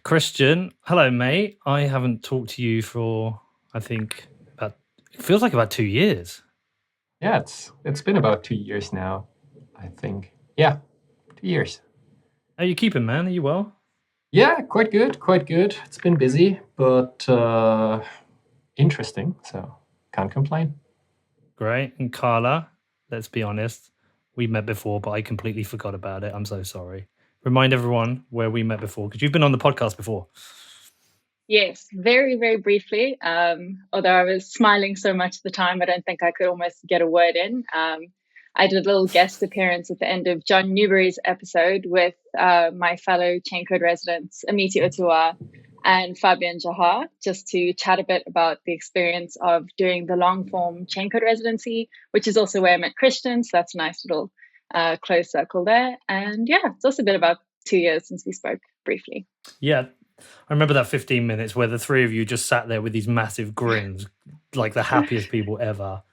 Christian, hello, mate. I haven't talked to you for, I think, it feels like about 2 years. Yeah, it's been about 2 years now, I think. Yeah, 2 years. How you keeping, man? Are you well? Yeah, quite good, quite good. It's been busy, but interesting, so can't complain. Great. And Carla, let's be honest, we met before, but I completely forgot about it. I'm so sorry. Remind everyone where we met before, because you've been on the podcast before. Yes, very, very briefly. Although I was smiling so much at the time, I don't think I could almost get a word in. I did a little guest appearance at the end of John Newberry's episode with my fellow Chaincode residents, Amiti Otua and Fabian Jahar, just to chat a bit about the experience of doing the long form Chaincode residency, which is also where I met Christian. So that's a nice little close circle there. And yeah, it's also been about 2 years since we spoke briefly. Yeah. I remember that 15 minutes where the three of you just sat there with these massive grins, like the happiest people ever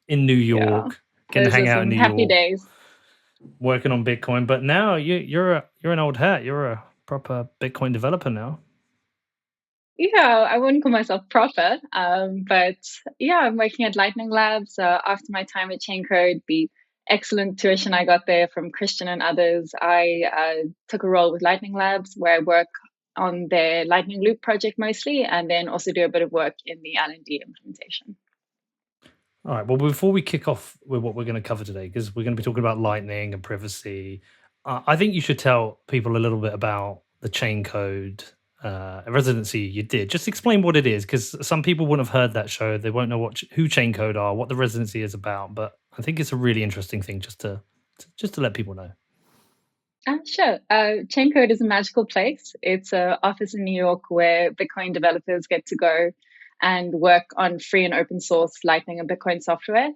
in New York, getting to hang out in New happy York, days. working on Bitcoin. But now you're an old hat. You're a proper Bitcoin developer now. Yeah, I wouldn't call myself proper, but yeah, I'm working at Lightning Labs. After my time at Chaincode, the excellent tuition I got there from Christian and others, I took a role with Lightning Labs where I work on their Lightning Loop project mostly, and then also do a bit of work in the L&D implementation. All right. Well, before we kick off with what we're going to cover today, because we're going to be talking about Lightning and privacy, I think you should tell people a little bit about the Chaincode residency you did. Just explain what it is, because some people wouldn't have heard that show. They won't know who Chaincode are, what the residency is about. But I think it's a really interesting thing just to let people know. Sure. Chaincode is a magical place. It's an office in New York where Bitcoin developers get to go and work on free and open source Lightning and Bitcoin software.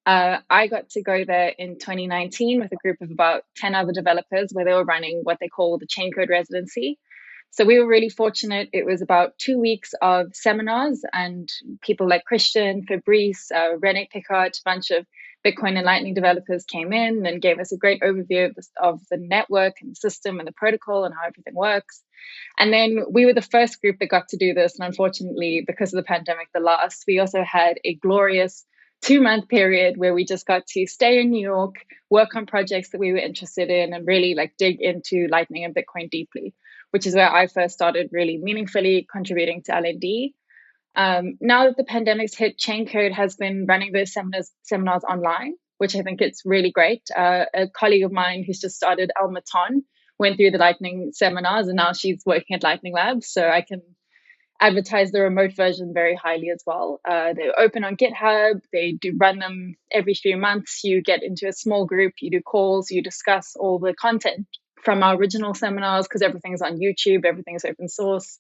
I got to go there in 2019 with a group of about 10 other developers where they were running what they call the Chaincode residency. So we were really fortunate. It was about 2 weeks of seminars, and people like Christian, Fabrice, Rene Picard, a bunch of Bitcoin and Lightning developers came in and gave us a great overview of the network and the system and the protocol and how everything works. And then we were the first group that got to do this. And unfortunately, because of the pandemic, the last, we also had a glorious 2-month period where we just got to stay in New York, work on projects that we were interested in, and really like dig into Lightning and Bitcoin deeply, which is where I first started really meaningfully contributing to L&D. Now that the pandemic's hit, Chaincode has been running those seminars online, which I think it's really great. A colleague of mine who's just started, Elma Ton, went through the Lightning seminars, and now she's working at Lightning Labs. So I can advertise the remote version very highly as well. They're open on GitHub. They do run them every few months. You get into a small group, you do calls, you discuss all the content from our original seminars because everything's on YouTube, everything's open source.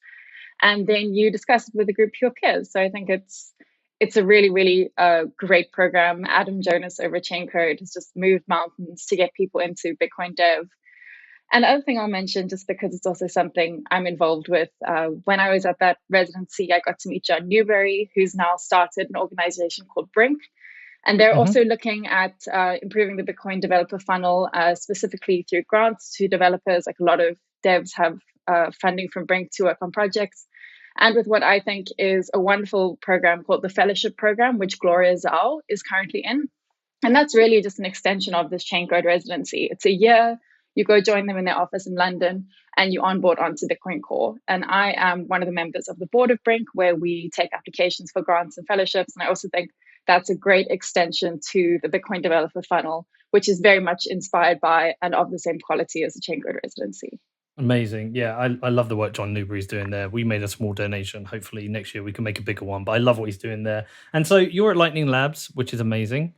And then you discuss it with a group of your peers. So I think it's a really, really great program. Adam Jonas over Chaincode has just moved mountains to get people into Bitcoin dev. And the other thing I'll mention, just because it's also something I'm involved with, when I was at that residency, I got to meet John Newberry, who's now started an organization called Brink. And they're also looking at improving the Bitcoin developer funnel, specifically through grants to developers. Like a lot of devs have funding from Brink to work on projects. And with what I think is a wonderful program called the Fellowship Program, which Gloria Zhao is currently in. And that's really just an extension of this Chaincode residency. It's a year. You go join them in their office in London and you onboard onto Bitcoin Core. And I am one of the members of the board of Brink, where we take applications for grants and fellowships. And I also think that's a great extension to the Bitcoin developer funnel, which is very much inspired by and of the same quality as the Chaincode residency. Amazing. Yeah, I love the work John Newberry's doing there. We made a small donation. Hopefully next year we can make a bigger one. But I love what he's doing there. And so you're at Lightning Labs, which is amazing.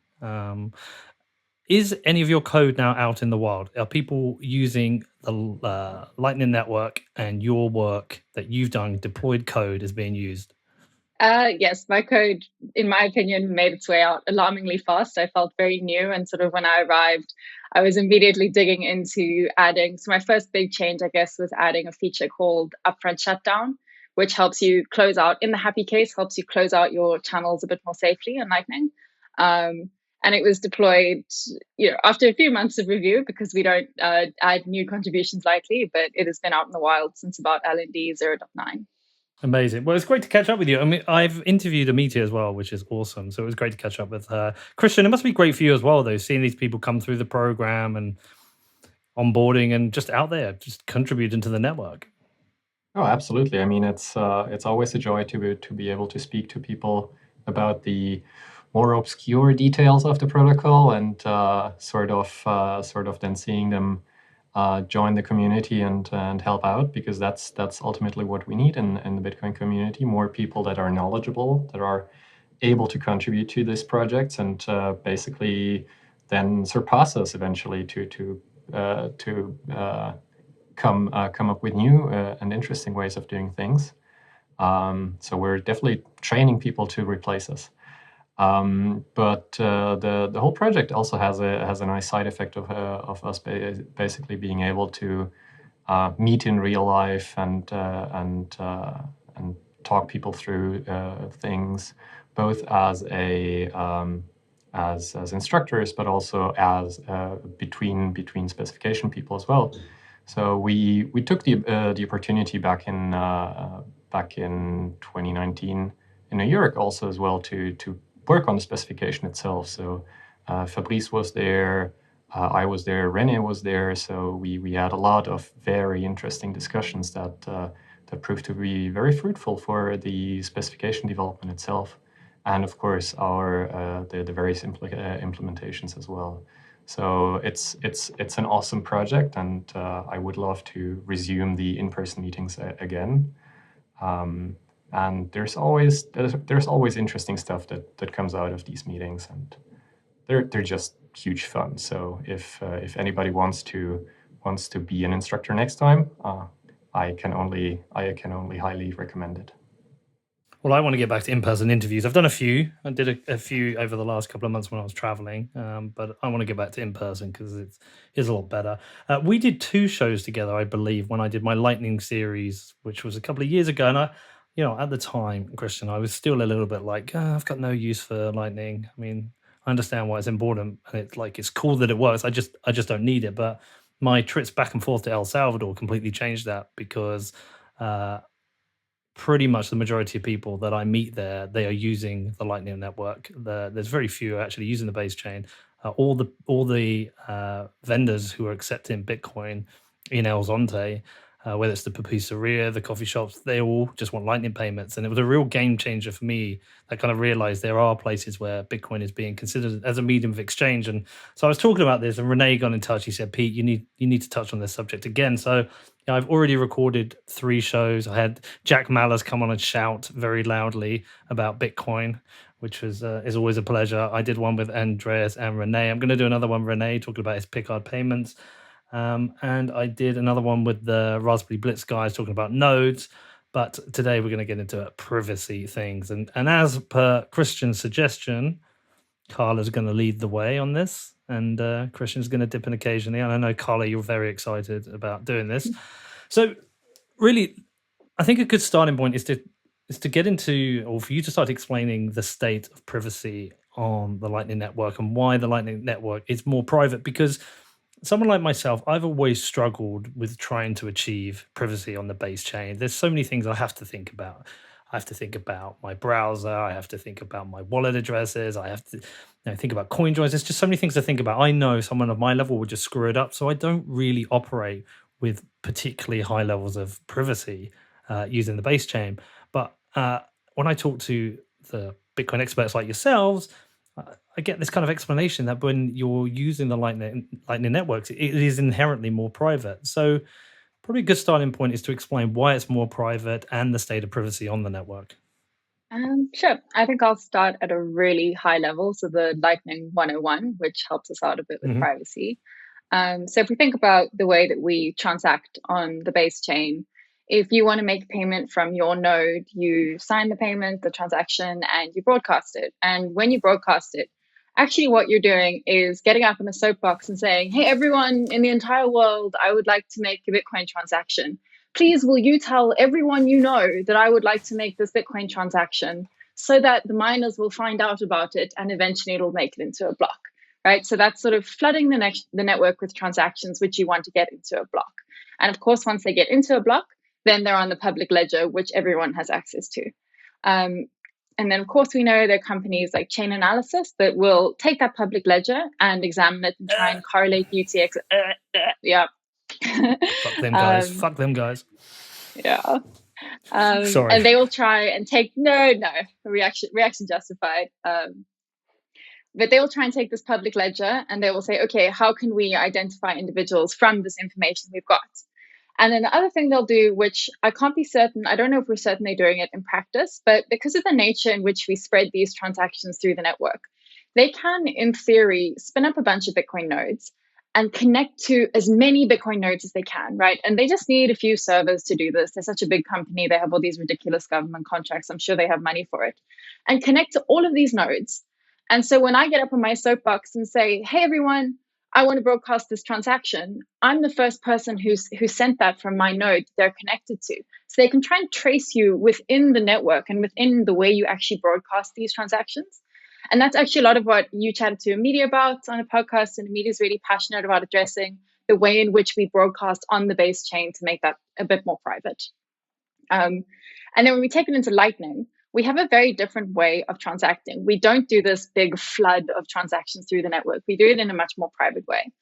Is any of your code now out in the wild? Are people using the Lightning Network and your work that you've done, deployed code, is being used? Yes, my code, in my opinion, made its way out alarmingly fast. I felt very new. And sort of when I arrived, I was immediately digging into adding. So my first big change, I guess, was adding a feature called upfront shutdown, which helps you close out, in the happy case, helps you close out your channels a bit more safely in Lightning. And it was deployed, after a few months of review, because we don't add new contributions lightly, but it has been out in the wild since about LND 0.9. Amazing. Well, it's great to catch up with you. I mean, I've interviewed Amita as well, which is awesome. So it was great to catch up with her. Christian, it must be great for you as well, though, seeing these people come through the program and onboarding and just out there, just contributing to the network. Oh, absolutely. I mean, it's always a joy to be able to speak to people about the more obscure details of the protocol and sort of then seeing them join the community and help out, because that's ultimately what we need in the Bitcoin community. More people that are knowledgeable, that are able to contribute to these projects and basically then surpass us eventually to come up with new and interesting ways of doing things. So we're definitely training people to replace us. But the whole project also has a nice side effect of us basically being able to meet in real life and talk people through things, both as as instructors, but also as between specification people as well. So we took the opportunity back in 2019 in New York also as well to work on the specification itself. So Fabrice was there, I was there, René was there. So we had a lot of very interesting discussions that proved to be very fruitful for the specification development itself, and of course our the various implementations as well. So it's an awesome project, and I would love to resume the in-person meetings again. And there's always interesting stuff that comes out of these meetings, and they're just huge fun. So if anybody wants to be an instructor next time, I can only highly recommend it. Well, I want to get back to in-person interviews. I've done a few. I did a few over the last couple of months when I was traveling, but I want to get back to in-person because it's a lot better. We did 2 shows together, I believe, when I did my Lightning series, which was a couple of years ago. And at the time, Christian, I was still a little bit like, I've got no use for Lightning. I mean, I understand why it's important, and it's cool that it works. I just don't need it. But my trips back and forth to El Salvador completely changed that, because pretty much the majority of people that I meet there, they are using the Lightning Network. There's very few actually using the base chain. All the vendors who are accepting Bitcoin in El Zonte, whether it's the patisseria, the coffee shops, they all just want Lightning payments. And it was a real game changer for me. I kind of realized there are places where Bitcoin is being considered as a medium of exchange. And so I was talking about this, and Renee got in touch. He said, Pete, you need to touch on this subject again. So I've already recorded 3 shows. I had Jack Mallers come on and shout very loudly about Bitcoin, which is always a pleasure. I did one with Andreas and Renee. I'm going to do another one with Renee talking about his Picard payments. And I did another one with the Raspberry Blitz guys talking about nodes. But today we're going to get into privacy things. And as per Christian's suggestion, Carla's going to lead the way on this, and Christian's going to dip in occasionally. And I know, Carla, you're very excited about doing this. So really, I think a good starting point is to get into, or for you to start explaining the state of privacy on the Lightning Network and why the Lightning Network is more private. Because someone like myself, I've always struggled with trying to achieve privacy on the base chain. There's so many things I have to think about. I have to think about my browser. I have to think about my wallet addresses. I have to think about coin joins. There's just so many things to think about. I know someone of my level would just screw it up. So I don't really operate with particularly high levels of privacy using the base chain. But when I talk to the Bitcoin experts like yourselves, I get this kind of explanation that when you're using the Lightning networks, it is inherently more private. So probably a good starting point is to explain why it's more private and the state of privacy on the network. Sure. I think I'll start at a really high level. So the Lightning 101, which helps us out a bit with privacy. So if we think about the way that we transact on the base chain, if you want to make a payment from your node, you sign the payment, the transaction, and you broadcast it. And when you broadcast it, actually what you're doing is getting up in a soapbox and saying, hey, everyone in the entire world, I would like to make a Bitcoin transaction. Please, will you tell everyone you know that I would like to make this Bitcoin transaction so that the miners will find out about it and eventually it'll make it into a block, right? So that's sort of flooding the network with transactions which you want to get into a block. And of course, once they get into a block, then they're on the public ledger, which everyone has access to. And then, of course, we know there are companies like Chainalysis that will take that public ledger and examine it and try and correlate UTXO. Yeah. Fuck them guys. Fuck them guys. Yeah. Sorry. And they will try and take reaction justified. But they will try and take this public ledger and they will say, okay, how can we identify individuals from this information we've got? And then the other thing they'll do, which I can't be certain, I don't know if we're certainly doing it in practice, but because of the nature in which we spread these transactions through the network, they can, in theory, spin up a bunch of Bitcoin nodes and connect to as many Bitcoin nodes as they can, right? And they just need a few servers to do this. They're such a big company. They have all these ridiculous government contracts. I'm sure they have money for it. And connect to all of these nodes. And so when I get up on my soapbox and say, hey, everyone, I want to broadcast this transaction, I'm the first person who sent that from my node they're connected to. So they can try and trace you within the network and within the way you actually broadcast these transactions. And that's actually a lot of what you chatted to Amelia about on a podcast, and Amelia is really passionate about addressing the way in which we broadcast on the base chain to make that a bit more private. And then when we take it into Lightning, we have a very different way of transacting. We don't do this big flood of transactions through the network. We do it in a much more private way.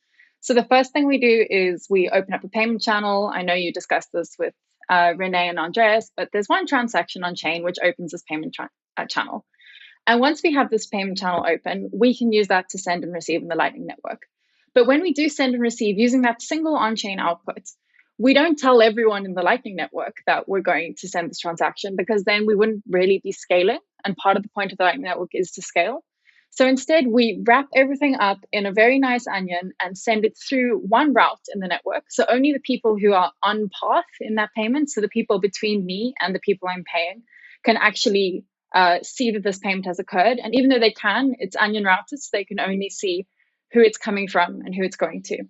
So the first thing we do is we open up a payment channel. I know you discussed this with Renee and Andreas, but there's one transaction on chain which opens this payment channel. And once we have this payment channel open, we can use that to send and receive in the Lightning Network. But when we do send and receive using that single on-chain output, we don't tell everyone in the Lightning Network that we're going to send this transaction, because then we wouldn't really be scaling. And part of the point of the Lightning Network is to scale. So instead, we wrap everything up in a very nice onion and send it through one route in the network. So only the people who are on path in that payment, so the people between me and the people I'm paying, can actually see that this payment has occurred. And even though they can, it's onion routed, so they can only see who it's coming from and who it's going to.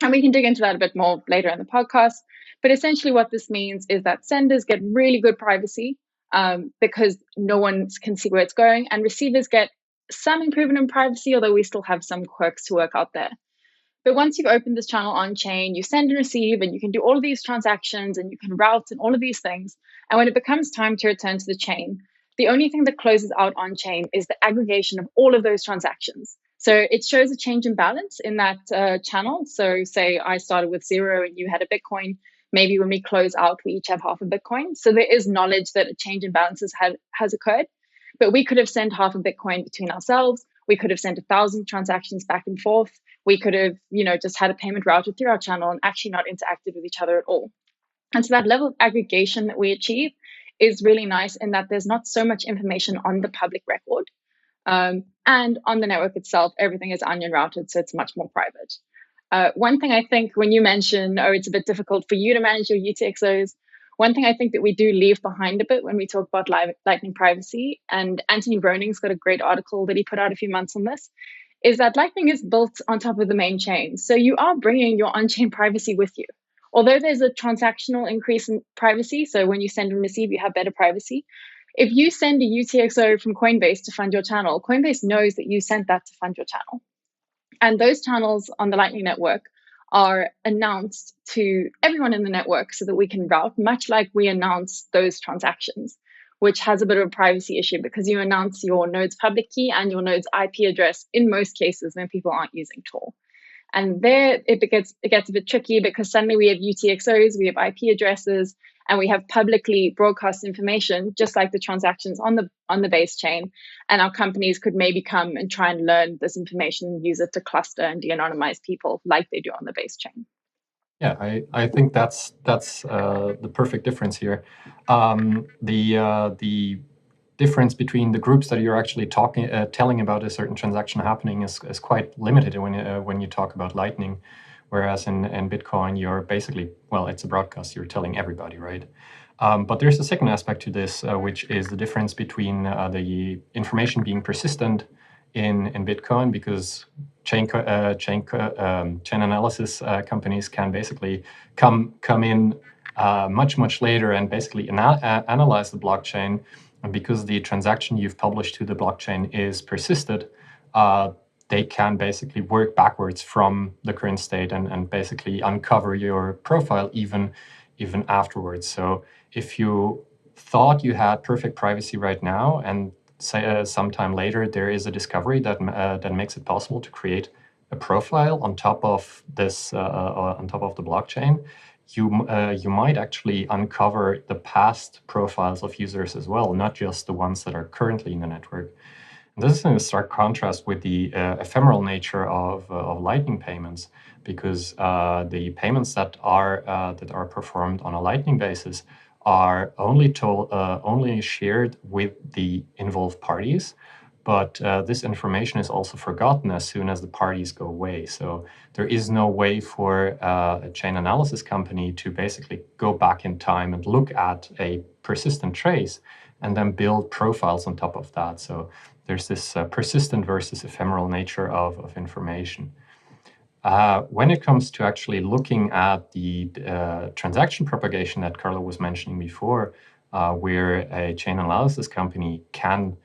And we can dig into that a bit more later in the podcast. But essentially what this means is that senders get really good privacy because no one can see where it's going, and receivers get some improvement in privacy, although we still have some quirks to work out there. But once you've opened this channel on chain, you send and receive, and you can do all of these transactions, and you can route and all of these things. And when it becomes time to return to the chain, the only thing that closes out on chain is the aggregation of all of those transactions. So it shows a change in balance in that channel. So say I started with 0 and you had a Bitcoin. Maybe when we close out, we each have half a Bitcoin. So there is knowledge that a change in balances has occurred. But we could have sent half a Bitcoin between ourselves. We could have sent 1,000 transactions back and forth. We could have, just had a payment routed through our channel and actually not interacted with each other at all. And so that level of aggregation that we achieve is really nice in that there's not so much information on the public record. And on the network itself, everything is onion routed, so it's much more private. One thing I think when you mention, it's a bit difficult for you to manage your UTXOs, one thing I think that we do leave behind a bit when we talk about Lightning privacy, and Anthony Broning's got a great article that he put out a few months on this, is that Lightning is built on top of the main chain. So you are bringing your on-chain privacy with you. Although there's a transactional increase in privacy, so when you send and receive, you have better privacy. If you send a UTXO from Coinbase to fund your channel, Coinbase knows that you sent that to fund your channel. And those channels on the Lightning Network are announced to everyone in the network so that we can route, much like we announce those transactions, which has a bit of a privacy issue because you announce your node's public key and your node's IP address in most cases when people aren't using Tor. And there it gets a bit tricky because suddenly we have UTXOs, we have IP addresses, and we have publicly broadcast information, just like the transactions on the base chain. And our companies could maybe come and try and learn this information and use it to cluster and de-anonymize people like they do on the base chain. Yeah, I think that's the perfect difference here. The difference between the groups that you're actually telling about a certain transaction happening is quite limited when you talk about Lightning, whereas in Bitcoin you're basically, it's a broadcast, you're telling everybody, right? But there's a second aspect to this, which is the difference between the information being persistent in Bitcoin, because chain analysis companies can basically come in much later and basically analyze the blockchain And because the transaction you've published to the blockchain is persisted, they can basically work backwards from the current state and basically uncover your profile even afterwards. So if you thought you had perfect privacy right now, and say sometime later there is a discovery that makes it possible to create a profile on top of this on top of the blockchain, you might actually uncover the past profiles of users as well, not just the ones that are currently in the network. And this is in stark contrast with the ephemeral nature of Lightning payments, because the payments that are performed on a Lightning basis are only shared with the involved parties, but this information is also forgotten as soon as the parties go away. So there is no way for a chain analysis company to basically go back in time and look at a persistent trace and then build profiles on top of that. So there's this persistent versus ephemeral nature of information. When it comes to actually looking at the transaction propagation that Carla was mentioning before, where a chain analysis company can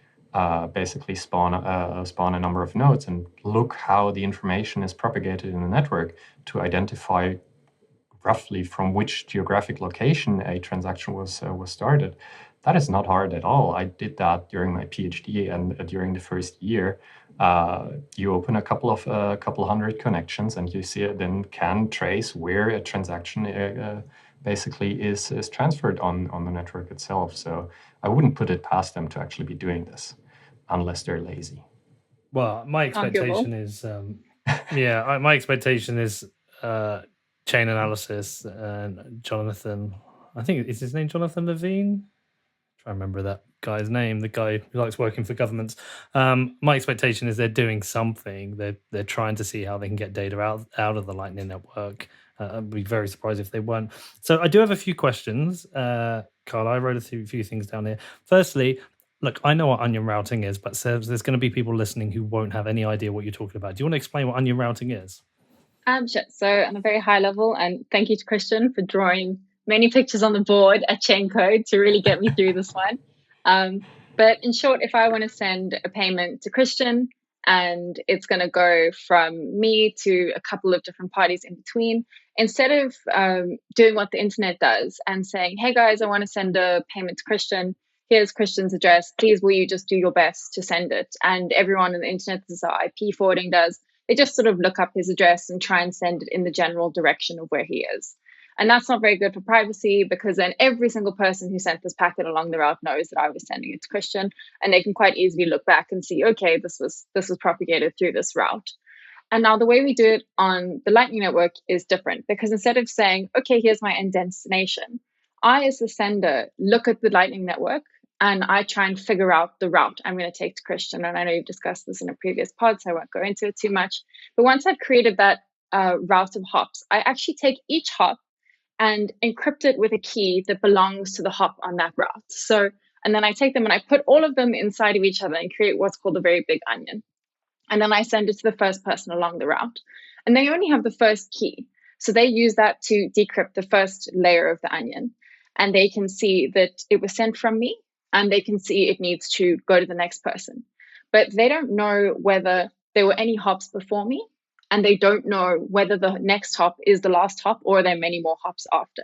basically spawn a number of nodes and look how the information is propagated in the network to identify roughly from which geographic location a transaction was started. That is not hard at all. I did that during my PhD, and during the first year, you open a couple hundred connections, and you then can trace where a transaction basically is transferred on the network itself. So I wouldn't put it past them to actually be doing this, unless they're lazy. Well, my expectation is, my expectation is chain analysis and Jonathan. I think is his name Jonathan Levine. I remember that guy's name, the guy who likes working for governments. My expectation is they're doing something. They're trying to see how they can get data out of the Lightning Network. I'd be very surprised if they weren't. So I do have a few questions. Carl, I wrote a few things down here. Firstly, look, I know what onion routing is, but there's going to be people listening who won't have any idea what you're talking about. Do you want to explain what onion routing is? Sure. So on a very high level, and thank you to Christian for drawing many pictures on the board at chain code to really get me through this one. But in short, if I want to send a payment to Christian and it's going to go from me to a couple of different parties in between, instead of doing what the internet does and saying, hey guys, I want to send a payment to Christian, here's Christian's address, please will you just do your best to send it? And everyone on the internet, this is how IP forwarding does, they just sort of look up his address and try and send it in the general direction of where he is. And that's not very good for privacy, because then every single person who sent this packet along the route knows that I was sending it to Christian, and they can quite easily look back and see, okay, this was propagated through this route. And now the way we do it on the Lightning Network is different, because instead of saying, okay, here's my end destination, I, as the sender, look at the Lightning Network and I try and figure out the route I'm going to take to Christian. And I know you've discussed this in a previous pod, so I won't go into it too much. But once I've created that route of hops, I actually take each hop and encrypt it with a key that belongs to the hop on that route. So, and then I take them and I put all of them inside of each other and create what's called a very big onion. And then I send it to the first person along the route. And they only have the first key. So they use that to decrypt the first layer of the onion. And they can see that it was sent from me, and they can see it needs to go to the next person. But they don't know whether there were any hops before me, and they don't know whether the next hop is the last hop or there are many more hops after.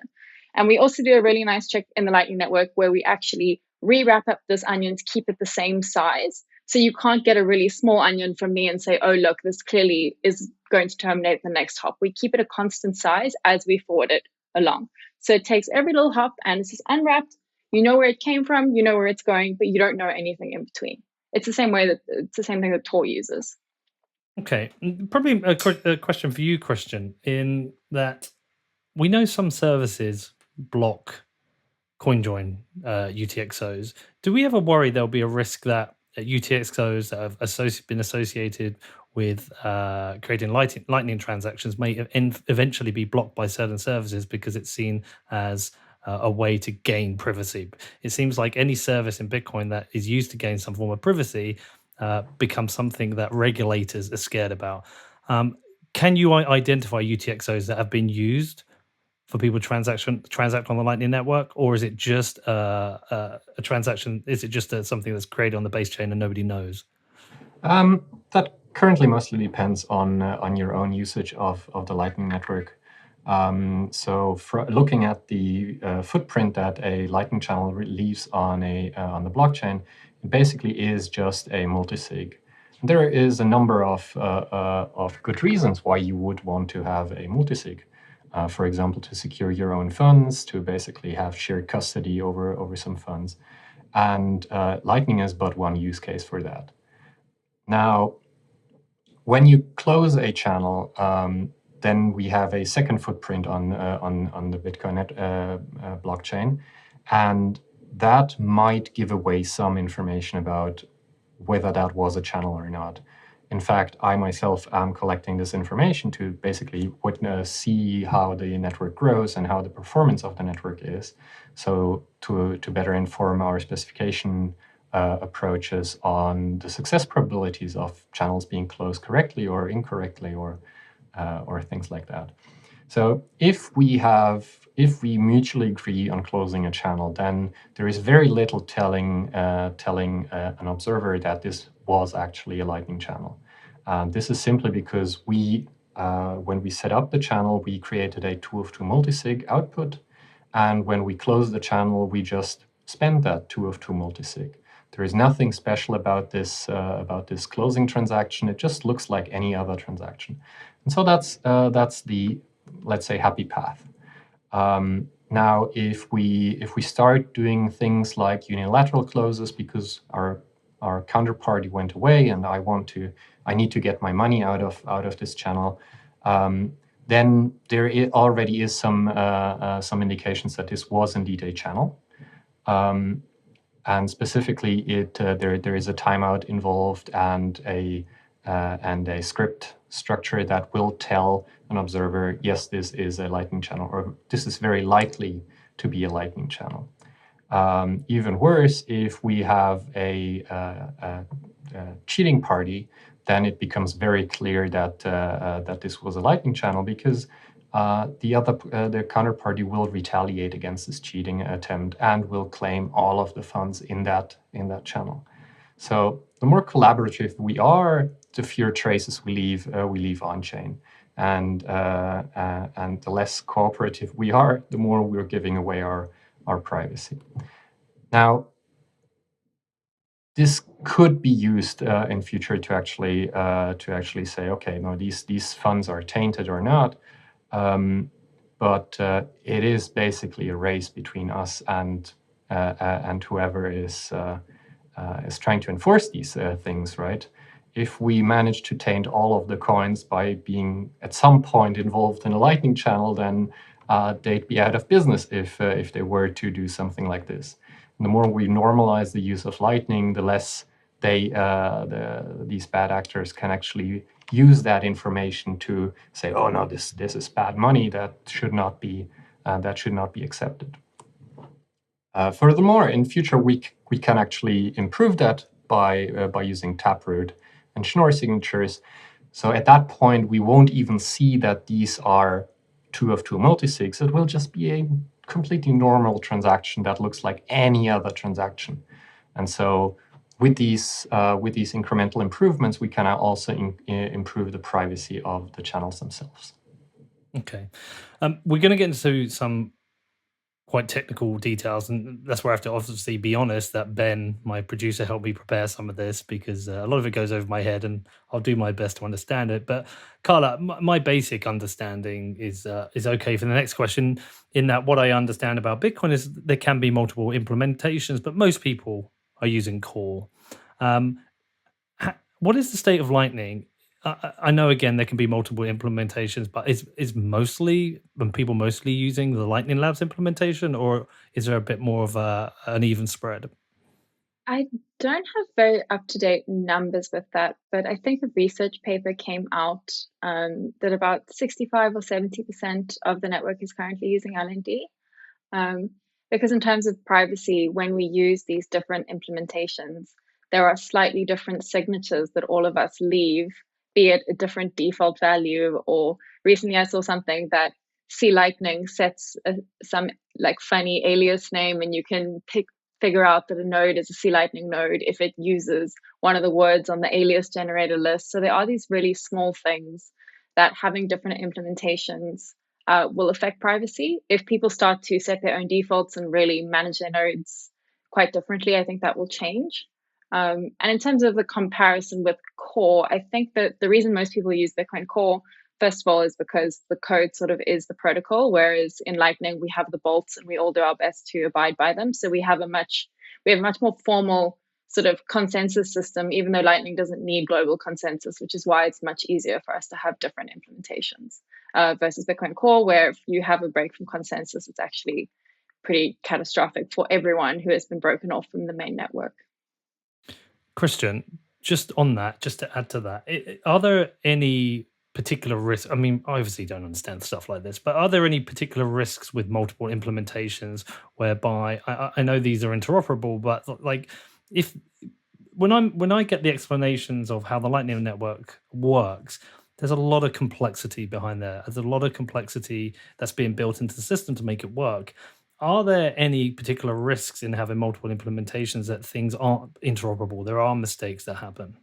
And we also do a really nice trick in the Lightning Network where we actually rewrap up this onion to keep it the same size. So you can't get a really small onion from me and say, oh, look, this clearly is going to terminate the next hop. We keep it a constant size as we forward it along. So it takes every little hop and it's just unwrapped. You know where it came from, you know where it's going, but you don't know anything in between. It's the same thing that Tor uses. Okay, probably a question for you, Christian, in that we know some services block CoinJoin UTXOs. Do we ever worry there'll be a risk that UTXOs that have been associated with creating lightning transactions may eventually be blocked by certain services because it's seen as a way to gain privacy? It seems like any service in Bitcoin that is used to gain some form of privacy becomes something that regulators are scared about. Can you identify UTXOs that have been used for people to transact on the Lightning Network, or is it just a transaction? Is it just something that's created on the base chain and nobody knows? That currently mostly depends on your own usage of the Lightning Network. So looking at the footprint that a Lightning channel leaves on the blockchain, it basically is just a multisig. There is a number of good reasons why you would want to have a multisig. For example, to secure your own funds, to basically have shared custody over some funds. And Lightning is but one use case for that. Now, when you close a channel, then we have a second footprint on the Bitcoin blockchain, and that might give away some information about whether that was a channel or not. In fact, I myself am collecting this information to basically see how the network grows and how the performance of the network is, so to better inform our specification approaches on the success probabilities of channels being closed correctly or incorrectly, or things like that. So if we mutually agree on closing a channel, then there is very little telling an observer that this was actually a Lightning channel. This is simply because when we set up the channel, we created a 2 of 2 multisig output, and when we close the channel, we just spend that 2 of 2 multisig. There is nothing special about this closing transaction. It just looks like any other transaction, and so that's the, let's say, happy path. Now, if we start doing things like unilateral closes because our counterparty went away and I need to get my money out of this channel, then there already is some indications that this was indeed a channel. And specifically, there is a timeout involved and a script structure that will tell an observer, yes, this is a Lightning channel, or this is very likely to be a Lightning channel. Even worse, if we have a cheating party, then it becomes very clear that this was a Lightning channel, because the counterparty will retaliate against this cheating attempt and will claim all of the funds in that channel. So the more collaborative we are, the fewer traces we leave on chain, and the less cooperative we are, the more we're giving away our privacy. Now, this could be used in future to actually say, okay, no, these funds are tainted or not. But it is basically a race between us and whoever is trying to enforce these things, right? If we manage to taint all of the coins by being at some point involved in a Lightning channel, then they'd be out of business if they were to do something like this. And the more we normalize the use of Lightning, the less these bad actors can actually use that information to say, oh no, this is bad money, that should not be accepted. Furthermore, in future we can actually improve that by using Taproot and Schnorr signatures. So at that point, we won't even see that these are 2 of 2 multisigs. It will just be a completely normal transaction that looks like any other transaction. And so with these incremental improvements, we can also improve the privacy of the channels themselves. Okay. We're going to get into some quite technical details, and that's where I have to obviously be honest that Ben, my producer, helped me prepare some of this, because a lot of it goes over my head and I'll do my best to understand it. But Carla, my basic understanding is okay for the next question, in that what I understand about Bitcoin is there can be multiple implementations, but most people are using Core. What is the state of Lightning? I know, again, there can be multiple implementations, but is people mostly using the Lightning Labs implementation, or is there a bit more of an even spread? I don't have very up-to-date numbers with that, but I think a research paper came out that about 65 or 70% of the network is currently using LND. Because in terms of privacy, when we use these different implementations, there are slightly different signatures that all of us leave, be it a different default value, or recently I saw something that C Lightning sets some like funny alias name, and you can figure out that a node is a C Lightning node if it uses one of the words on the alias generator list. So there are these really small things that having different implementations will affect privacy. If people start to set their own defaults and really manage their nodes quite differently, I think that will change. And in terms of the comparison with Core, I think that the reason most people use Bitcoin Core, first of all, is because the code sort of is the protocol, whereas in Lightning we have the bolts and we all do our best to abide by them. So we have a much more formal sort of consensus system, even though Lightning doesn't need global consensus, which is why it's much easier for us to have different implementations versus Bitcoin Core, where if you have a break from consensus, it's actually pretty catastrophic for everyone who has been broken off from the main network. Christian, just on that, just to add to that, are there any particular risks? I mean, I obviously don't understand stuff like this, but are there any particular risks with multiple implementations whereby I know these are interoperable, but like if when I get the explanations of how the Lightning Network works, there's a lot of complexity behind there. There's a lot of complexity that's being built into the system to make it work. Are there any particular risks in having multiple implementations that things aren't interoperable? There are mistakes that happen.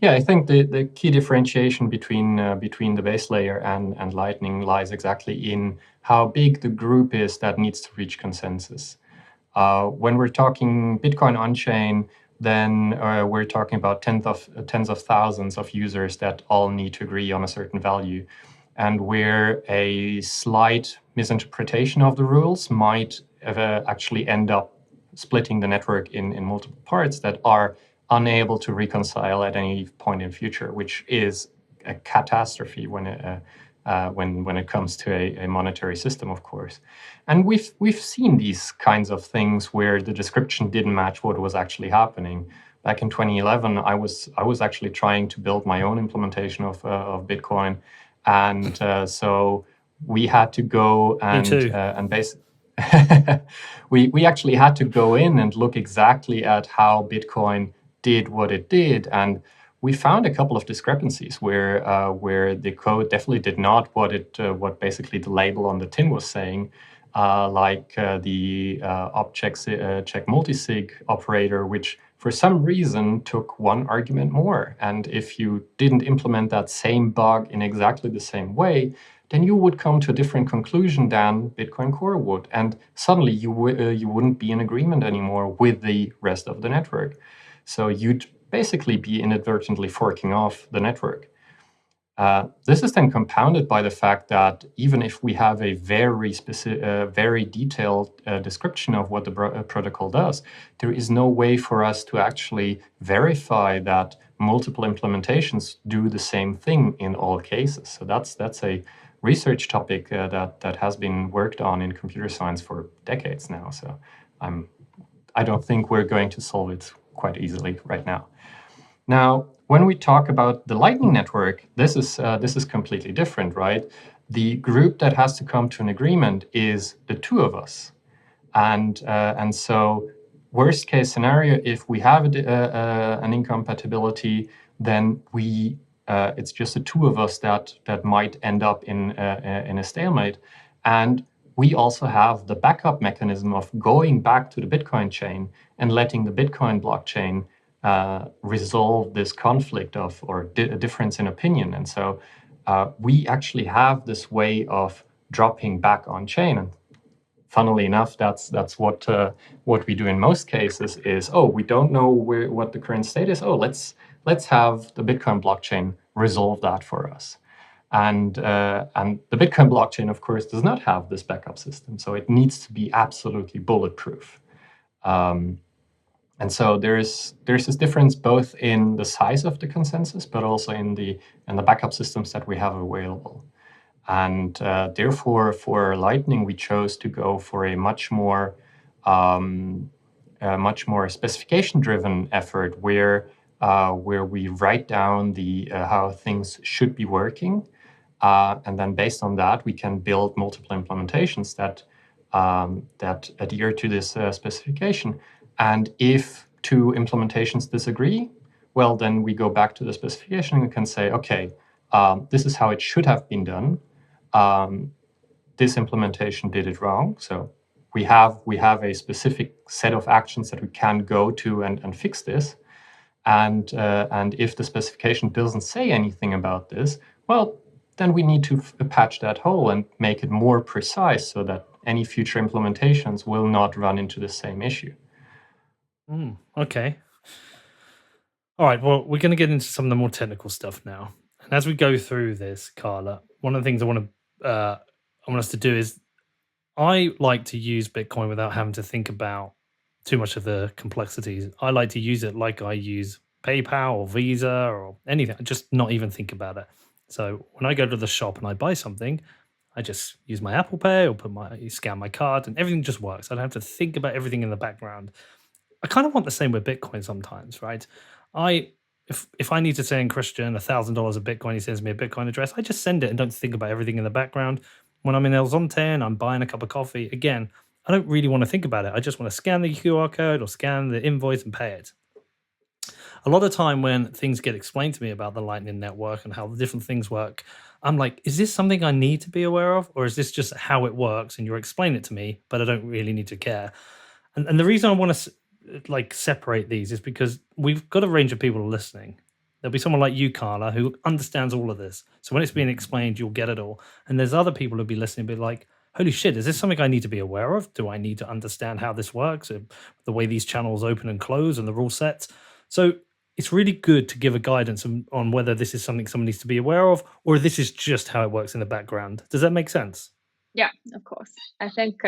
Yeah, I think the key differentiation between the base layer and Lightning lies exactly in how big the group is that needs to reach consensus. When we're talking Bitcoin on-chain, then we're talking about tens of thousands of users that all need to agree on a certain value. And where a slight misinterpretation of the rules might actually end up splitting the network in multiple parts that are unable to reconcile at any point in future, which is a catastrophe when it comes to a monetary system, of course. And we've seen these kinds of things where the description didn't match what was actually happening. Back in 2011, I was actually trying to build my own implementation of Bitcoin, and so we had to go and basically. we actually had to go in and look exactly at how Bitcoin did what it did, and we found a couple of discrepancies where the code definitely did not what basically the label on the tin was saying, like the object check multisig operator, which for some reason took one argument more. And if you didn't implement that same bug in exactly the same way, then you would come to a different conclusion than Bitcoin Core would. And suddenly you wouldn't be in agreement anymore with the rest of the network. So you'd basically be inadvertently forking off the network. This is then compounded by the fact that even if we have a very specific, very detailed description of what the protocol does, there is no way for us to actually verify that multiple implementations do the same thing in all cases. So that's a research topic that has been worked on in computer science for decades now. So I don't think we're going to solve it quite easily right now. Now, when we talk about the Lightning Network, this is completely different, right? The group that has to come to an agreement is the two of us, and so worst case scenario, if we have an incompatibility, then it's just the two of us that might end up in a stalemate, and we also have the backup mechanism of going back to the Bitcoin chain and letting the Bitcoin blockchain resolve this conflict or difference in opinion. And so we actually have this way of dropping back on chain. And funnily enough, that's what we do in most cases is, we don't know what the current state is. Let's have the Bitcoin blockchain resolve that for us. And the Bitcoin blockchain, of course, does not have this backup system, so it needs to be absolutely bulletproof. And so there's this difference both in the size of the consensus, but also in the backup systems that we have available. And therefore, for Lightning, we chose to go for a much more specification-driven effort, where we write down how things should be working, and then based on that, we can build multiple implementations that adhere to this specification. And if two implementations disagree, well, then we go back to the specification and can say, okay, this is how it should have been done. this implementation did it wrong. So we have a specific set of actions that we can go to and fix this. And if the specification doesn't say anything about this, well, then we need to patch that hole and make it more precise so that any future implementations will not run into the same issue. Okay. All right. Well, we're going to get into some of the more technical stuff now. And as we go through this, Carla, one of the things I want us to do is I like to use Bitcoin without having to think about too much of the complexities. I like to use it like I use PayPal or Visa or anything, just not even think about it. So when I go to the shop and I buy something, I just use my Apple Pay or scan my card and everything just works. I don't have to think about everything in the background. I kind of want the same with Bitcoin sometimes, right? If I need to send Christian $1,000 of Bitcoin, he sends me a Bitcoin address, I just send it and don't think about everything in the background. When I'm in El Zonte and I'm buying a cup of coffee, again, I don't really want to think about it. I just want to scan the QR code or scan the invoice and pay it. A lot of time when things get explained to me about the Lightning Network and how the different things work, I'm like, is this something I need to be aware of? Or is this just how it works and you're explaining it to me, but I don't really need to care? And the reason I want to separate these is because we've got a range of people listening. There'll be someone like you, Carla, who understands all of this. So when it's being explained, you'll get it all. And there's other people who'll be listening, be like, holy shit, is this something I need to be aware of? Do I need to understand how this works, the way these channels open and close and the rule sets? So it's really good to give a guidance on whether this is something someone needs to be aware of, or this is just how it works in the background. Does that make sense? Yeah, of course. I think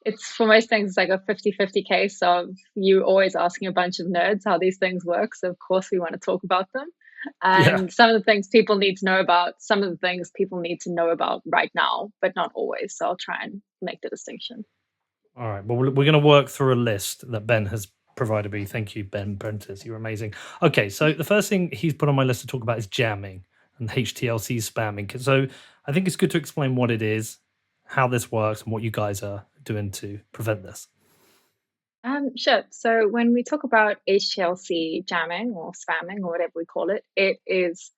it's, for most things, it's like a 50-50 case of you always asking a bunch of nerds how these things work. So of course we want to talk about them. And some of the things people need to know about, some of the things people need to know about right now, but not always. So I'll try and make the distinction. All right. Well, we're going to work through a list that Ben has provided me. Thank you, Ben Prentice. You're amazing. Okay. So the first thing he's put on my list to talk about is jamming and HTLC spamming. So I think it's good to explain what it is, how this works, and what you guys are doing to prevent this. Sure. So when we talk about HTLC jamming or spamming or whatever we call it, it is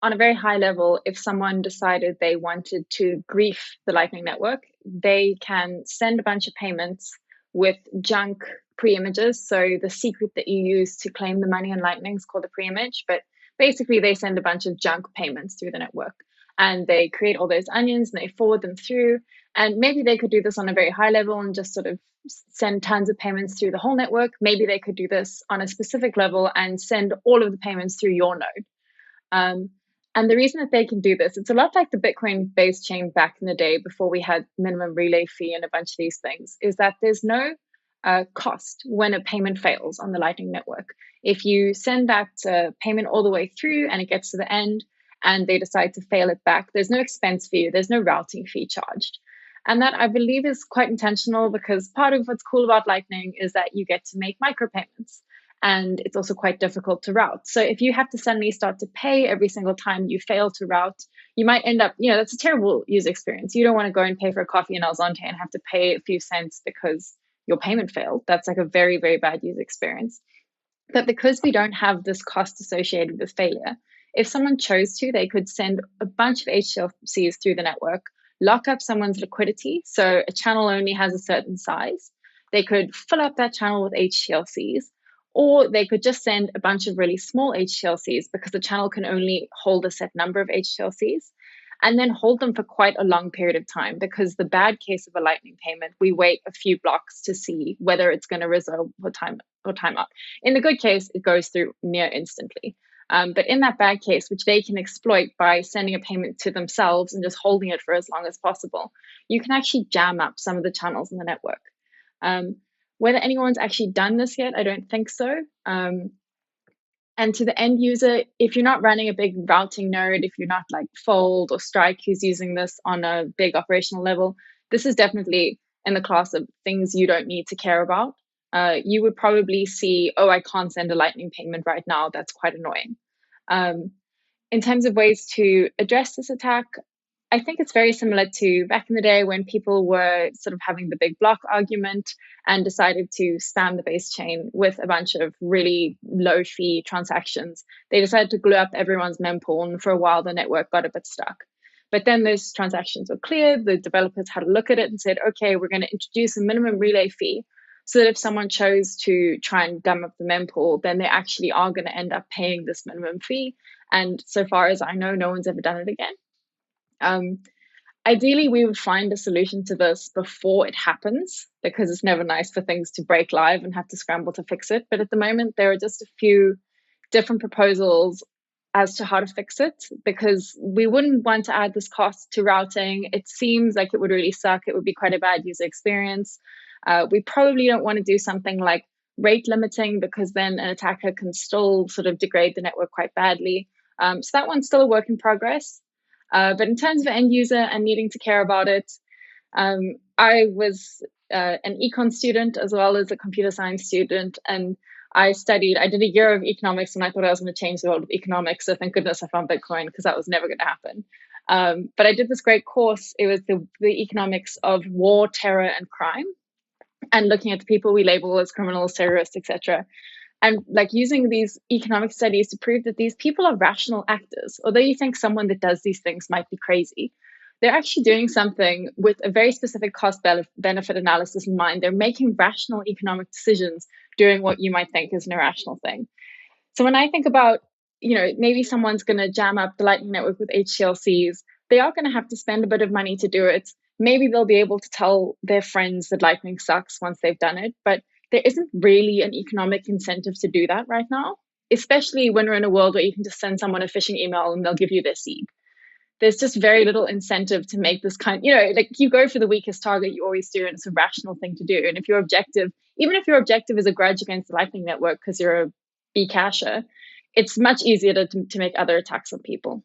on a very high level. If someone decided they wanted to grief the Lightning Network, they can send a bunch of payments with junk pre-images. So the secret that you use to claim the money in Lightning is called a pre-image, but basically they send a bunch of junk payments through the network. And they create all those onions and they forward them through. And maybe they could do this on a very high level and just sort of send tons of payments through the whole network. Maybe they could do this on a specific level and send all of the payments through your node. And the reason that they can do this, it's a lot like the Bitcoin base chain back in the day before we had minimum relay fee and a bunch of these things, is that there's no cost when a payment fails on the Lightning Network. If you send that payment all the way through and it gets to the end, and they decide to fail it back, there's no expense fee, there's no routing fee charged. And that, I believe, is quite intentional, because part of what's cool about Lightning is that you get to make micropayments, and it's also quite difficult to route. So if you have to suddenly start to pay every single time you fail to route, you might end up, that's a terrible user experience. You don't want to go and pay for a coffee in El Zonte and have to pay a few cents because your payment failed. That's like a very, very bad user experience. But because we don't have this cost associated with failure, if someone chose to, they could send a bunch of HTLCs through the network, lock up someone's liquidity. So a channel only has a certain size. They could fill up that channel with HTLCs, or they could just send a bunch of really small HTLCs because the channel can only hold a set number of HTLCs, and then hold them for quite a long period of time. Because the bad case of a Lightning payment, we wait a few blocks to see whether it's going to resolve or time up. In the good case, it goes through near instantly. But in that bad case, which they can exploit by sending a payment to themselves and just holding it for as long as possible, you can actually jam up some of the channels in the network. Whether anyone's actually done this yet, I don't think so. And to the end user, if you're not running a big routing node, if you're not like Fold or Strike who's using this on a big operational level, this is definitely in the class of things you don't need to care about. You would probably see, oh, I can't send a Lightning payment right now. That's quite annoying. In terms of ways to address this attack, I think it's very similar to back in the day when people were sort of having the big block argument and decided to spam the base chain with a bunch of really low fee transactions. They decided to glue up everyone's mempool, and for a while the network got a bit stuck. But then those transactions were cleared. The developers had a look at it and said, okay, we're going to introduce a minimum relay fee so that if someone chose to try and gum up the mempool, then they actually are going to end up paying this minimum fee. And so far as I know, no one's ever done it again. Ideally, we would find a solution to this before it happens, because it's never nice for things to break live and have to scramble to fix it. But at the moment, there are just a few different proposals as to how to fix it, because we wouldn't want to add this cost to routing. It seems like it would really suck. It would be quite a bad user experience. We probably don't want to do something like rate limiting, because then an attacker can still sort of degrade the network quite badly. So that one's still a work in progress. But in terms of end user and needing to care about it, I was an econ student as well as a computer science student, and I did a year of economics, and I thought I was going to change the world of economics. So thank goodness I found Bitcoin, because that was never going to happen. But I did this great course. It was the economics of war, terror, and crime, and looking at the people we label as criminals, terrorists, etc. And like using these economic studies to prove that these people are rational actors. Although you think someone that does these things might be crazy, they're actually doing something with a very specific cost benefit analysis in mind. They're making rational economic decisions doing what you might think is an irrational thing. So when I think about, maybe someone's going to jam up the Lightning Network with HTLCs, they are going to have to spend a bit of money to do it. Maybe they'll be able to tell their friends that Lightning sucks once they've done it, but there isn't really an economic incentive to do that right now, especially when we're in a world where you can just send someone a phishing email and they'll give you their seed. There's just very little incentive to make this like you go for the weakest target, you always do, and it's a rational thing to do. And if your objective, even if your objective is a grudge against the Lightning Network because you're a Bcasher, it's much easier to make other attacks on people.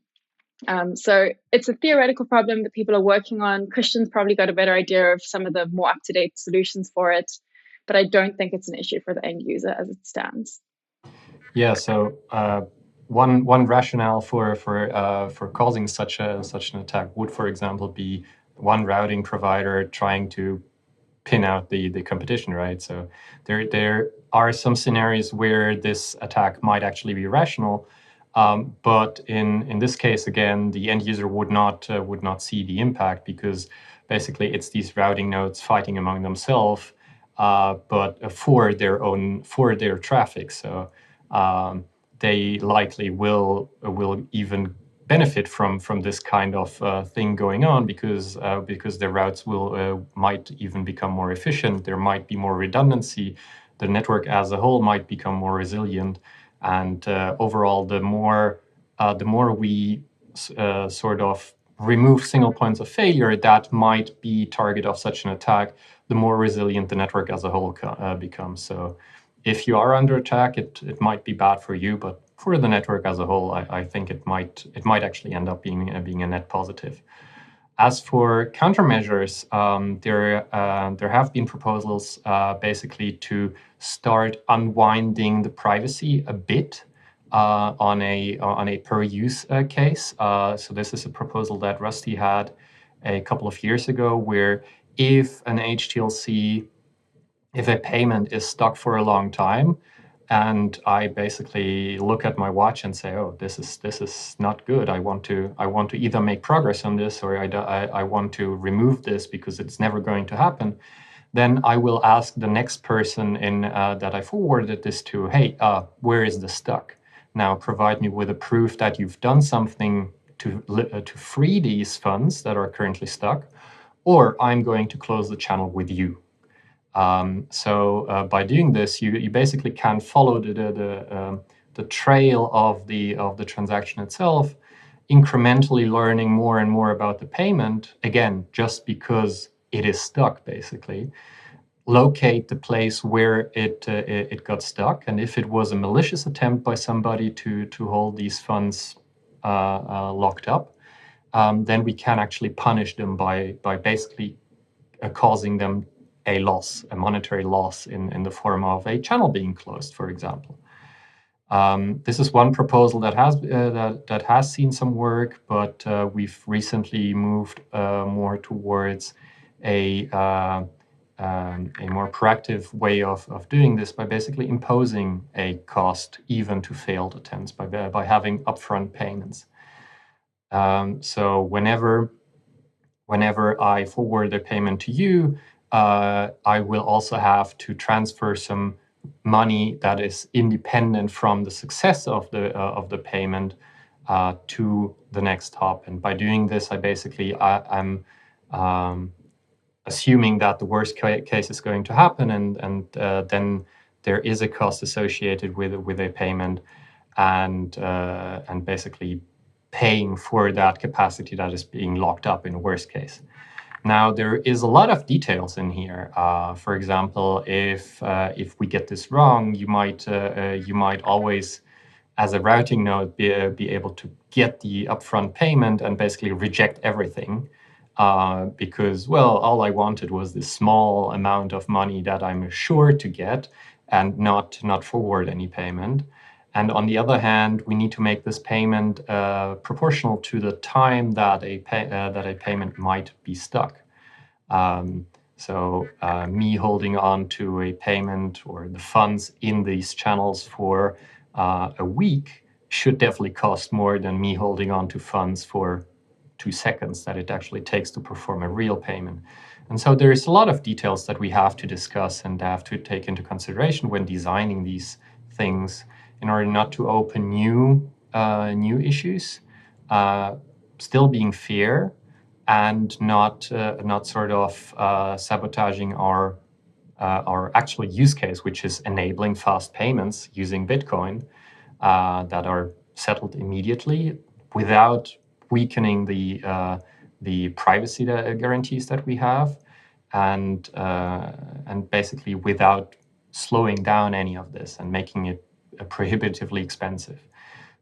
So it's a theoretical problem that people are working on. Christian's probably got a better idea of some of the more up-to-date solutions for it, but I don't think it's an issue for the end user as it stands. Yeah. So one rationale for causing such an attack would, for example, be one routing provider trying to pin out the competition, right? So there are some scenarios where this attack might actually be rational, but in this case, again, the end user would not see the impact, because basically it's these routing nodes fighting among themselves, but for their traffic. So they likely will even benefit from this kind of thing going on, because their routes might even become more efficient. There might be more redundancy. The network as a whole might become more resilient, and overall, the more we sort of remove single points of failure that might be target of such an attack, the more resilient the network as a whole becomes. So if you are under attack, it might be bad for you, but for the network as a whole, I think it might actually end up being a net positive. As for countermeasures, there have been proposals basically to start unwinding the privacy a bit on a per use case. So this is a proposal that Rusty had a couple of years ago, where if an HTLC, if a payment is stuck for a long time, and I basically look at my watch and say, "Oh, this is not good. I want to either make progress on this, or I want to remove this because it's never going to happen." Then I will ask the next person that I forwarded this to, "Hey, where is this stuck? Now provide me with a proof that you've done something to free these funds that are currently stuck, or I'm going to close the channel with you." So by doing this, you basically can follow the trail of the transaction itself, incrementally learning more and more about the payment, again, just because it is stuck, basically. Locate the place where it got stuck, and if it was a malicious attempt by somebody to hold these funds locked up, then we can actually punish them by basically causing them a monetary loss in the form of a channel being closed, for example. This is one proposal that has seen some work, but we've recently moved more towards a more proactive way of doing this, by basically imposing a cost even to failed attempts by having upfront payments. So whenever I forward a payment to you, I will also have to transfer some money that is independent from the success of the payment to the next hop. And by doing this, I'm assuming that the worst case is going to happen, and then there is a cost associated with a payment, and basically paying for that capacity that is being locked up in a worst case. Now, there is a lot of details in here. For example, if we get this wrong, you might always, as a routing node, be able to get the upfront payment and basically reject everything, because, well, all I wanted was this small amount of money that I'm assured to get, and not forward any payment. And on the other hand, we need to make this payment proportional to the time that a payment might be stuck. So me holding on to a payment or the funds in these channels for a week should definitely cost more than me holding on to funds for 2 seconds that it actually takes to perform a real payment. And so there is a lot of details that we have to discuss and have to take into consideration when designing these things, in order not to open new issues, still being fair, and not sort of sabotaging our actual use case, which is enabling fast payments using Bitcoin that are settled immediately without weakening the privacy guarantees that we have, and basically without slowing down any of this and making it prohibitively expensive.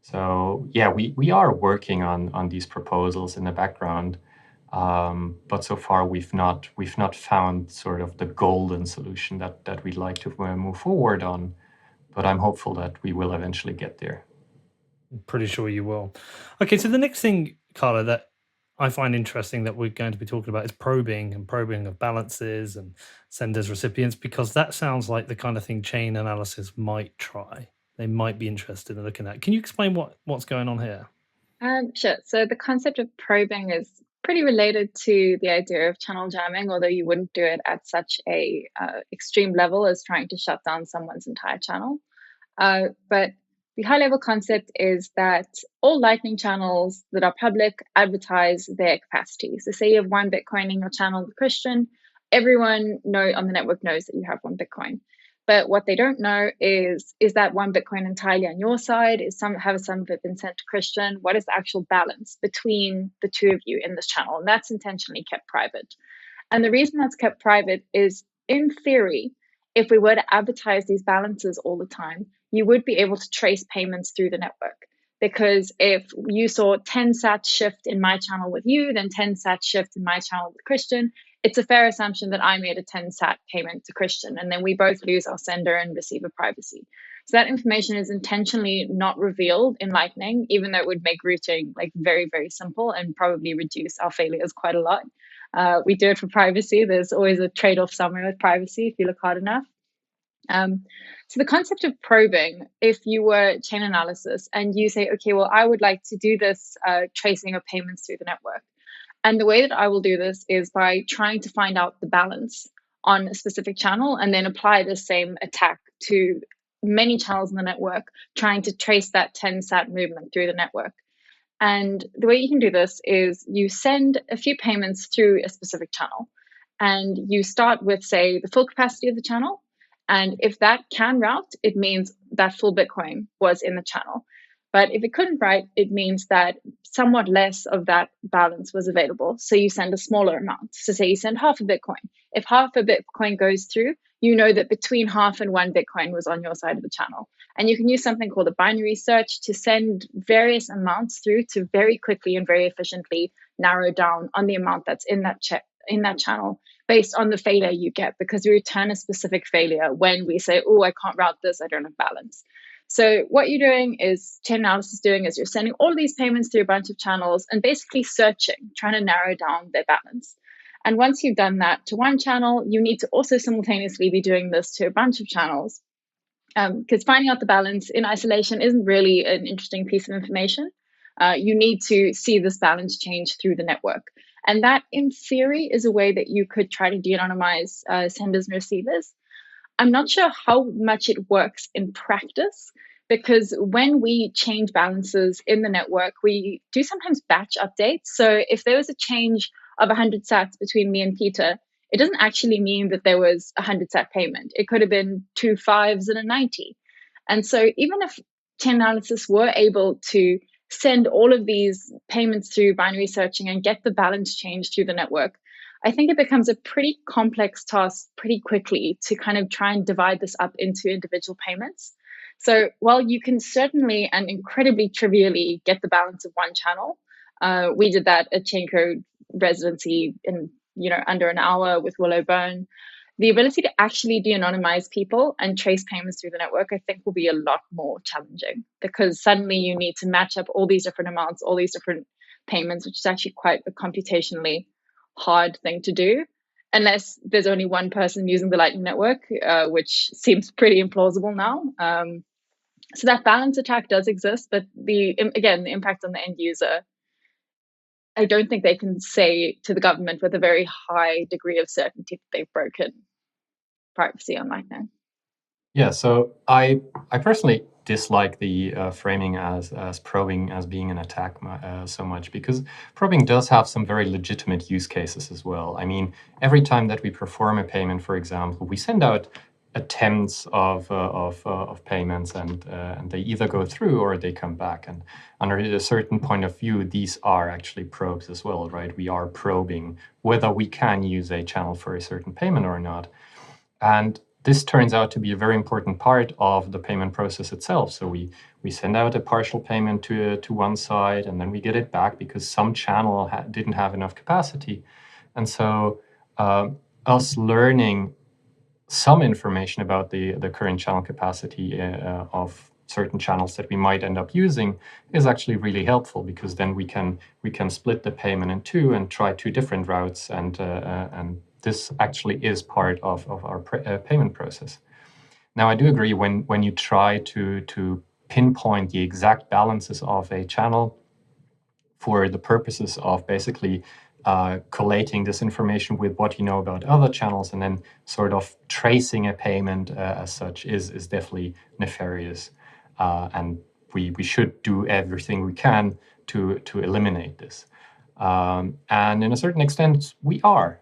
So yeah, we are working on these proposals in the background, but so far we've not found sort of the golden solution that we'd like to move forward on. But I'm hopeful that we will eventually get there. I'm pretty sure you will. Okay, so the next thing, Carla, that I find interesting that we're going to be talking about is probing of balances and senders, recipients, because that sounds like the kind of thing chain analysis might try. They might be interested in looking at. Can you explain what's going on here? Sure. So the concept of probing is pretty related to the idea of channel jamming, although you wouldn't do it at such a extreme level as trying to shut down someone's entire channel. But the high-level concept is that all Lightning channels that are public advertise their capacity. So say you have 1 Bitcoin in your channel with Christian, everyone on the network knows that you have 1 Bitcoin. But what they don't know is that 1 Bitcoin entirely on your side? Have some of it been sent to Christian? What is the actual balance between the two of you in this channel? And that's intentionally kept private. And the reason that's kept private is, in theory, if we were to advertise these balances all the time, you would be able to trace payments through the network. Because if you saw 10 sats shift in my channel with you, then 10 sats shift in my channel with Christian, it's a fair assumption that I made a 10 sat payment to Christian, and then we both lose our sender and receiver privacy. So that information is intentionally not revealed in Lightning, even though it would make routing like very, very simple and probably reduce our failures quite a lot. We do it for privacy. There's always a trade-off somewhere with privacy if you look hard enough. So the concept of probing, if you were chain analysis and you say, okay, well, I would like to do this tracing of payments through the network. And the way that I will do this is by trying to find out the balance on a specific channel and then apply the same attack to many channels in the network, trying to trace that 10 sat movement through the network. And the way you can do this is you send a few payments through a specific channel, and you start with, say, the full capacity of the channel. And if that can route, it means that full Bitcoin was in the channel. But if it couldn't route, it means that somewhat less of that balance was available. So you send a smaller amount. So say you send half a Bitcoin. If half a Bitcoin goes through, you know that between half and 1 Bitcoin was on your side of the channel. And you can use something called a binary search to send various amounts through to very quickly and very efficiently narrow down on the amount that's in that channel based on the failure you get, because we return a specific failure when we say, oh, I can't route this, I don't have balance. So what you're doing is, chain analysis doing, is you're sending all these payments through a bunch of channels and basically searching, trying to narrow down their balance. And once you've done that to one channel, you need to also simultaneously be doing this to a bunch of channels, because finding out the balance in isolation isn't really an interesting piece of information. you need to see this balance change through the network. And that, in theory, is a way that you could try to de-anonymize senders and receivers. I'm not sure how much it works in practice, because when we change balances in the network, we do sometimes batch updates. So if there was a change of 100 sats between me and Peter, it doesn't actually mean that there was a 100 sat payment. It could have been 2 5s and a 90. And so even if Chainalysis were able to send all of these payments through binary searching and get the balance changed through the network, I think it becomes a pretty complex task pretty quickly to kind of try and divide this up into individual payments. So while you can certainly and incredibly trivially get the balance of one channel, we did that at Chaincode residency in under an hour with Willow Bone. The ability to actually de-anonymize people and trace payments through the network, I think, will be a lot more challenging, because suddenly you need to match up all these different amounts, all these different payments, which is actually quite a computationally hard thing to do, unless there's only one person using the Lightning Network, which seems pretty implausible now. So that balance attack does exist, but the impact on the end user, I don't think they can say to the government with a very high degree of certainty that they've broken privacy on Lightning. Yeah, so I personally dislike the framing as probing as being an attack so much, because probing does have some very legitimate use cases as well. I mean, every time that we perform a payment, for example, we send out attempts of payments, and they either go through or they come back. And under a certain point of view, these are actually probes as well, right? We are probing whether we can use a channel for a certain payment or not. And this turns out to be a very important part of the payment process itself. So we send out a partial payment to one side, and then we get it back because some channel didn't have enough capacity. And so us learning some information about the current channel capacity of certain channels that we might end up using is actually really helpful, because then we can split the payment in two and try two different routes, and this actually is part of our payment process. Now, I do agree when you try to pinpoint the exact balances of a channel for the purposes of basically collating this information with what you know about other channels, and then sort of tracing a payment as such is definitely nefarious. And we should do everything we can to eliminate this. And in a certain extent, we are.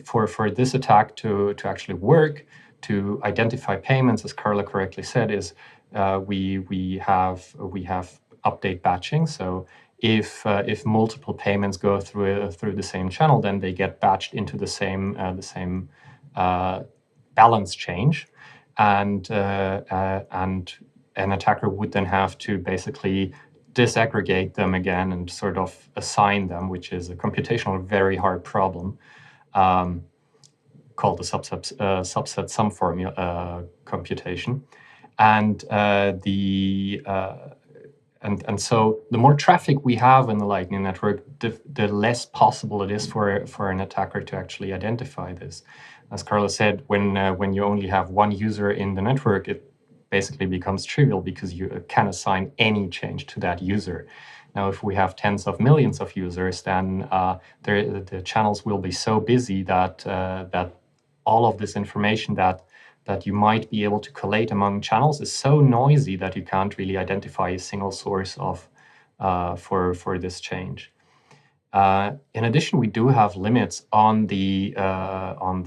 For this attack to actually work, to identify payments, as Carla correctly said, is we have update batching. So if multiple payments go through the same channel, then they get batched into the same balance change, and an attacker would then have to basically disaggregate them again and sort of assign them, which is a computational very hard problem called the subset sum formula computation. And so the more traffic we have in the Lightning Network, the less possible it is for an attacker to actually identify this. As Carla said, when you only have one user in the network, it basically becomes trivial because you can assign any change to that user. Now, if we have tens of millions of users, then the channels will be so busy that all of this information that you might be able to collate among channels is so noisy that you can't really identify a single source of for this change. In addition, we do have limits on the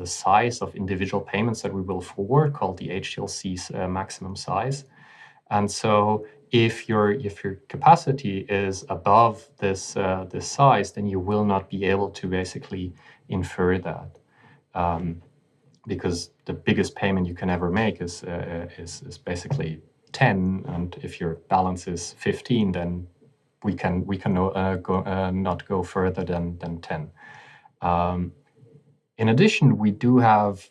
size of individual payments that we will forward, called the HTLC's maximum size. And so, if your capacity is above this size, then you will not be able to basically infer that, because the biggest payment you can ever make is basically 10, and if your balance is 15, then we can not go further than 10. In addition, we do have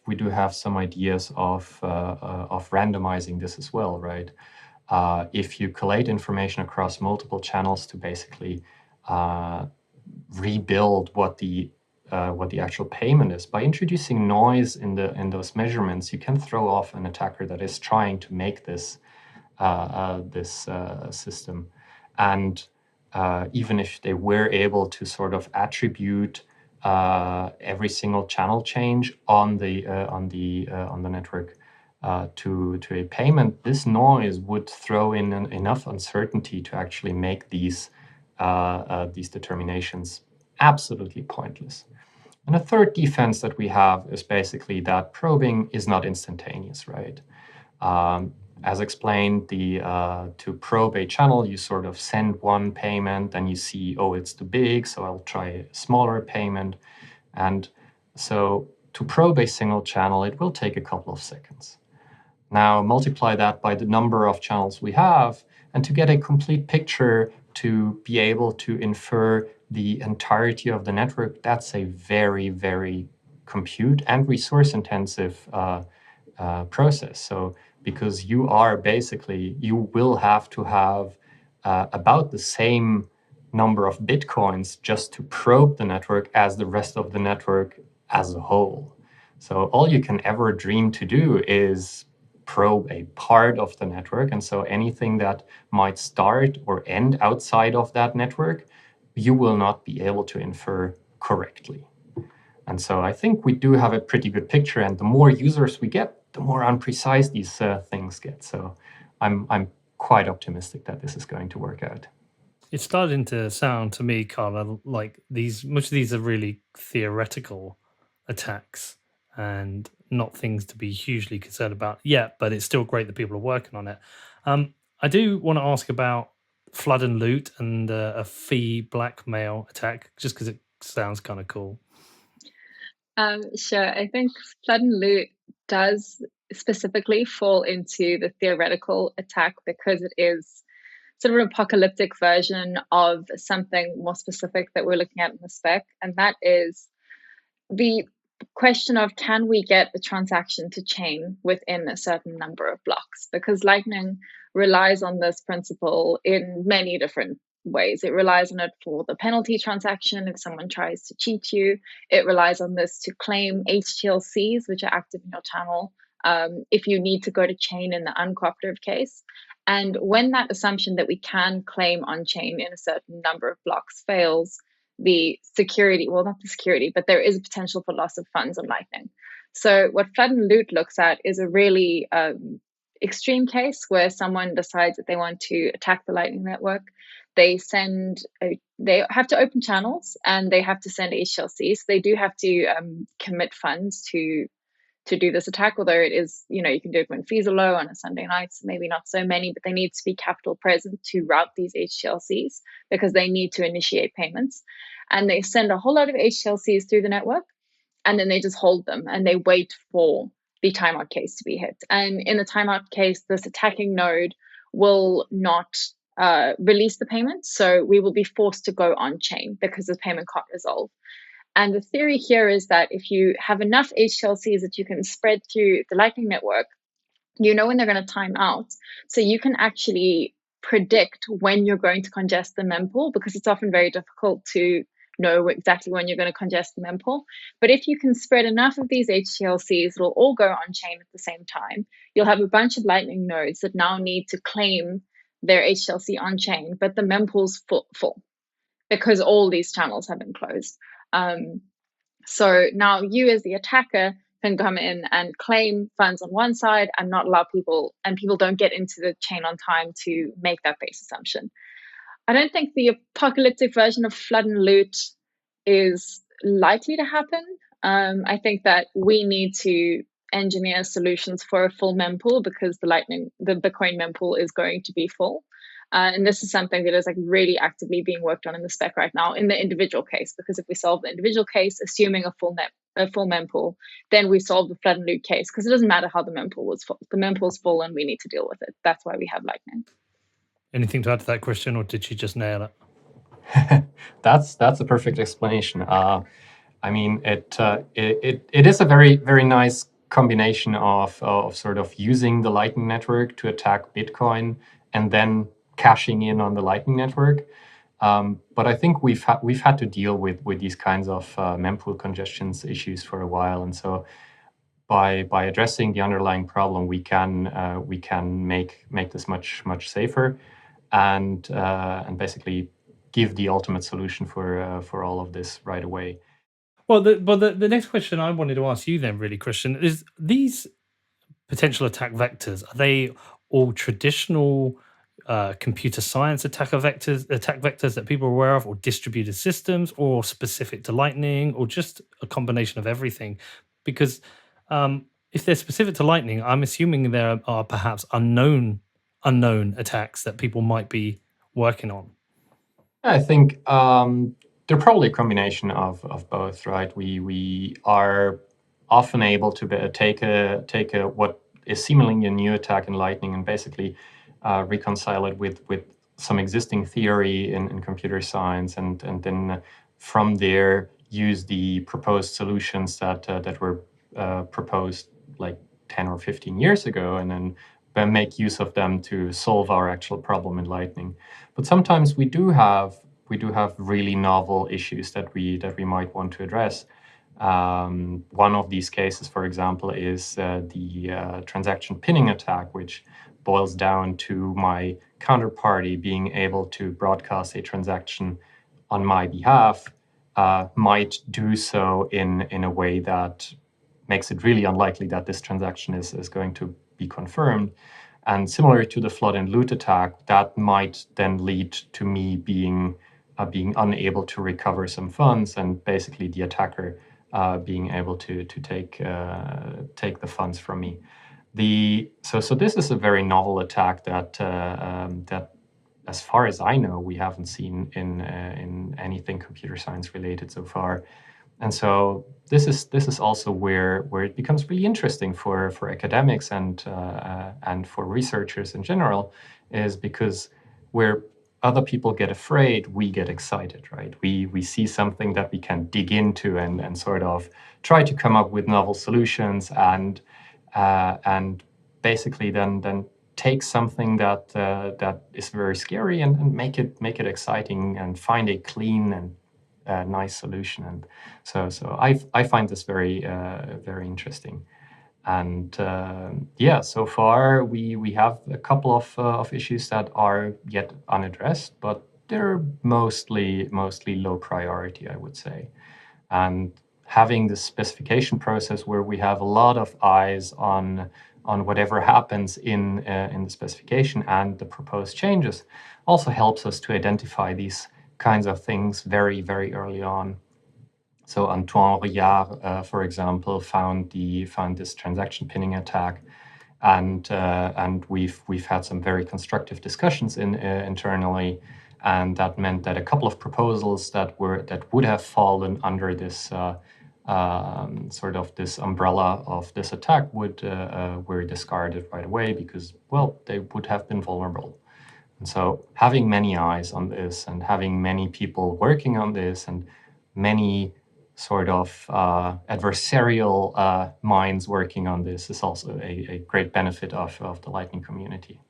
some ideas of randomizing this as well, right? If you collate information across multiple channels to basically rebuild what the actual payment is, by introducing noise in those measurements, you can throw off an attacker that is trying to make this this system. And even if they were able to sort of attribute every single channel change on the network to a payment, this noise would throw in enough uncertainty to actually make these determinations absolutely pointless. And a third defense that we have is basically that probing is not instantaneous, right? As explained, to probe a channel, you sort of send one payment, and you see, oh, it's too big, so I'll try a smaller payment. And so to probe a single channel, it will take a couple of seconds. Now multiply that by the number of channels we have, and to get a complete picture, to be able to infer the entirety of the network, that's a very, very compute and resource intensive process. So because you will have to have about the same number of bitcoins just to probe the network as the rest of the network as a whole. So all you can ever dream to do is probe a part of the network. And so anything that might start or end outside of that network, you will not be able to infer correctly. And so I think we do have a pretty good picture, and the more users we get, the more imprecise these things get. So I'm quite optimistic that this is going to work out. It's starting to sound to me, Carla, like much of these are really theoretical attacks and not things to be hugely concerned about yet, but it's still great that people are working on it. I do want to ask about flood and loot and a fee blackmail attack, just because it sounds kind of cool. Sure. I think flood and loot does specifically fall into the theoretical attack because it is sort of an apocalyptic version of something more specific that we're looking at in the spec, and that is the question of, can we get a transaction to chain within a certain number of blocks? Because Lightning relies on this principle in many different ways. It relies on it for the penalty transaction if someone tries to cheat you. It relies on this to claim HTLCs, which are active in your channel, if you need to go to chain in the uncooperative case. And when that assumption that we can claim on chain in a certain number of blocks fails, the security, well, not the security, but there is a potential for loss of funds on Lightning. So what flood and loot looks at is a really extreme case where someone decides that they want to attack the Lightning network. They have to open channels, and they have to send HLCs. So they do have to commit funds to do this attack, although it is, you can do it when fees are low on a Sunday night, maybe not so many, but they need to be capital present to route these HTLCs because they need to initiate payments. And they send a whole lot of HTLCs through the network, and then they just hold them and they wait for the timeout case to be hit. And in the timeout case, this attacking node will not release the payment. So we will be forced to go on chain because the payment can't resolve. And the theory here is that if you have enough HTLCs that you can spread through the Lightning network, you know when they're going to time out. So you can actually predict when you're going to congest the mempool, because it's often very difficult to know exactly when you're going to congest the mempool. But if you can spread enough of these HTLCs, it'll all go on chain at the same time. You'll have a bunch of Lightning nodes that now need to claim their HTLC on chain, but the mempool's full because all these channels have been closed. So now you as the attacker can come in and claim funds on one side and not allow people, and people don't get into the chain on time to make that base assumption. I don't think the apocalyptic version of flood and loot is likely to happen. I think that we need to engineer solutions for a full mempool because the Bitcoin mempool is going to be full. And this is something that is really actively being worked on in the spec right now in the individual case, because if we solve the individual case, assuming a full mempool, then we solve the flood and loot case, because it doesn't matter how the mempool was full. The mempool's full and we need to deal with it. That's why we have Lightning. Anything to add to that, Christian, or did she just nail it? That's a perfect explanation. I mean, it is a very, very nice combination of sort of using the Lightning network to attack Bitcoin and then cashing in on the Lightning network. But I think we've had to deal with these kinds of mempool congestions issues for a while, and so by addressing the underlying problem, we can make this much safer, and basically give the ultimate solution for all of this right away. Well, the next question I wanted to ask you then, really, Christian, is these potential attack vectors, are they all traditional computer science attack vectors that people are aware of, or distributed systems, or specific to Lightning, or just a combination of everything? Because if they're specific to Lightning, I'm assuming there are perhaps unknown attacks that people might be working on. I think they're probably a combination of both, right? We are often able to take a what is seemingly a new attack in Lightning and basically reconcile it with some existing theory in computer science, and then from there use the proposed solutions that were proposed like 10 or 15 years ago, and then make use of them to solve our actual problem in Lightning. But sometimes we do have really novel issues that we might want to address. One of these cases, for example, is the transaction pinning attack, which boils down to my counterparty being able to broadcast a transaction on my behalf, might do so in a way that makes it really unlikely that this transaction is going to be confirmed. And similar to the flood and loot attack, that might then lead to me being unable to recover some funds, and basically the attacker being able to take the funds from me. So this is a very novel attack that as far as I know, we haven't seen in anything computer science related so far. And so this is also where it becomes really interesting for academics and for researchers in general, is because where other people get afraid, we get excited, right? We see something that we can dig into and sort of try to come up with novel solutions, and basically then take something that is very scary and make it exciting, and find a clean and nice solution. And so I find this very very interesting. And so far we have a couple of issues that are yet unaddressed, but they're mostly low priority, I would say. And having this specification process where we have a lot of eyes on whatever happens in the specification and the proposed changes also helps us to identify these kinds of things very, very early on. So Antoine Rillard, for example, found this transaction pinning attack, and we've had some very constructive discussions internally, and that meant that a couple of proposals that would have fallen under this sort of this umbrella of this attack were discarded right away, because, well, they would have been vulnerable. And so having many eyes on this, and having many people working on this, and many sort of adversarial minds working on this is also a great benefit of the Lightning community.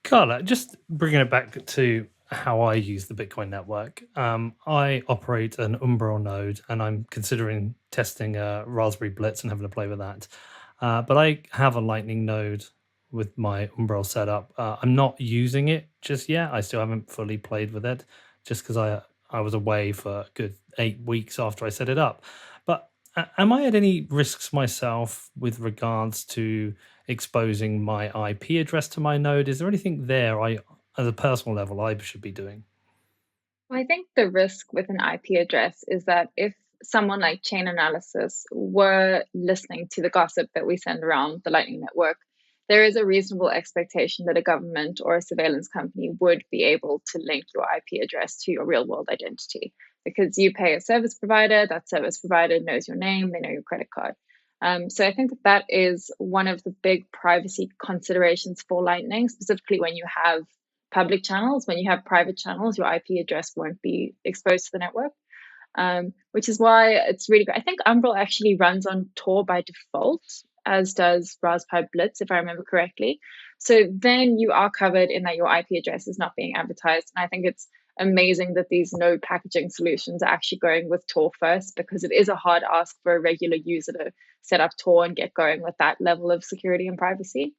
Carla, just bringing it back to how I use the Bitcoin network. I operate an Umbrel node, and I'm considering testing a Raspberry Blitz and having to play with that. But I have a Lightning node with my Umbrel setup. I'm not using it just yet. I still haven't fully played with it, just because I was away for a good 8 weeks after I set it up. But am I at any risks myself with regards to exposing my IP address to my node? Is there anything there as a personal level, I should be doing? Well, I think the risk with an IP address is that if someone like Chain Analysis were listening to the gossip that we send around the Lightning Network, there is a reasonable expectation that a government or a surveillance company would be able to link your IP address to your real world identity, because you pay a service provider, that service provider knows your name, they know your credit card. So I think that is one of the big privacy considerations for Lightning, specifically when you have public channels. When you have private channels, your IP address won't be exposed to the network, which is why it's really great. I think Umbrel actually runs on Tor by default, as does Raspberry Blitz, if I remember correctly. So then you are covered in that your IP address is not being advertised. And I think it's amazing that these node packaging solutions are actually going with Tor first, because it is a hard ask for a regular user to set up Tor and get going with that level of security and privacy.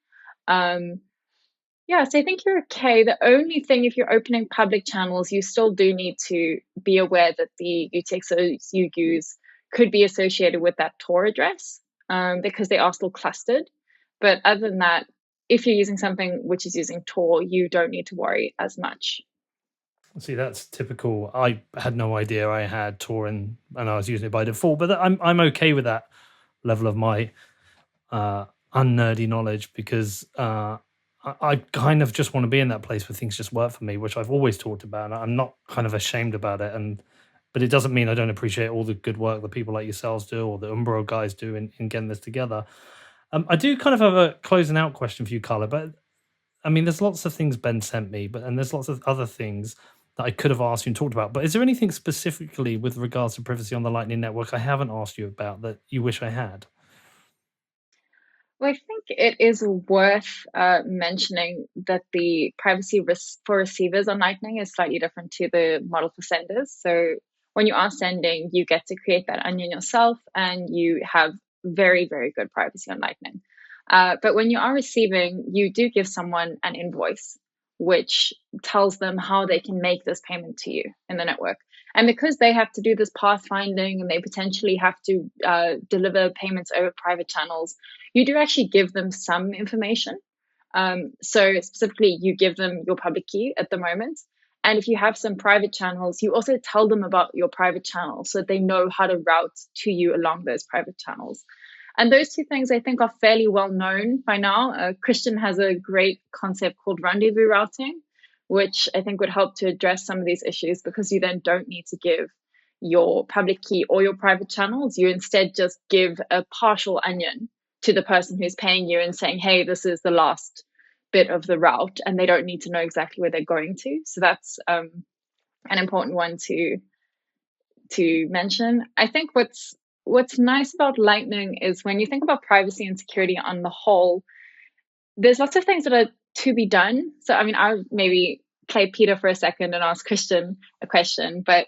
Yeah, so I think you're okay. The only thing, if you're opening public channels, you still do need to be aware that the UTXOs you use could be associated with that Tor address, because they are still clustered. But other than that, if you're using something which is using Tor, you don't need to worry as much. See, that's typical. I had no idea I had Tor and I was using it by default, but I'm okay with that level of my unnerdy knowledge, because I kind of just want to be in that place where things just work for me, which I've always talked about. And I'm not kind of ashamed about it, but it doesn't mean I don't appreciate all the good work that people like yourselves do, or the Umbro guys do in getting this together. I do kind of have a closing out question for you, Carla, but I mean, there's lots of things Ben sent me, and there's lots of other things that I could have asked you and talked about. But is there anything specifically with regards to privacy on the Lightning Network I haven't asked you about that you wish I had? Well, I think it is worth mentioning that the privacy risk for receivers on Lightning is slightly different to the model for senders. So when you are sending, you get to create that onion yourself, and you have very, very good privacy on Lightning. But when you are receiving, you do give someone an invoice, which tells them how they can make this payment to you in the network. And because they have to do this pathfinding, and they potentially have to deliver payments over private channels, you do actually give them some information. So specifically, you give them your public key at the moment. And if you have some private channels, you also tell them about your private channels so that they know how to route to you along those private channels. And those two things I think are fairly well known by now. Christian has a great concept called rendezvous routing, which I think would help to address some of these issues, because you then don't need to give your public key or your private channels. You instead just give a partial onion to the person who's paying you and saying, hey, this is the last bit of the route, and they don't need to know exactly where they're going to. So that's an important one to mention. I think what's nice about Lightning is when you think about privacy and security on the whole, there's lots of things that are to be done. So, I mean, I'll maybe play Peter for a second and ask Christian a question. But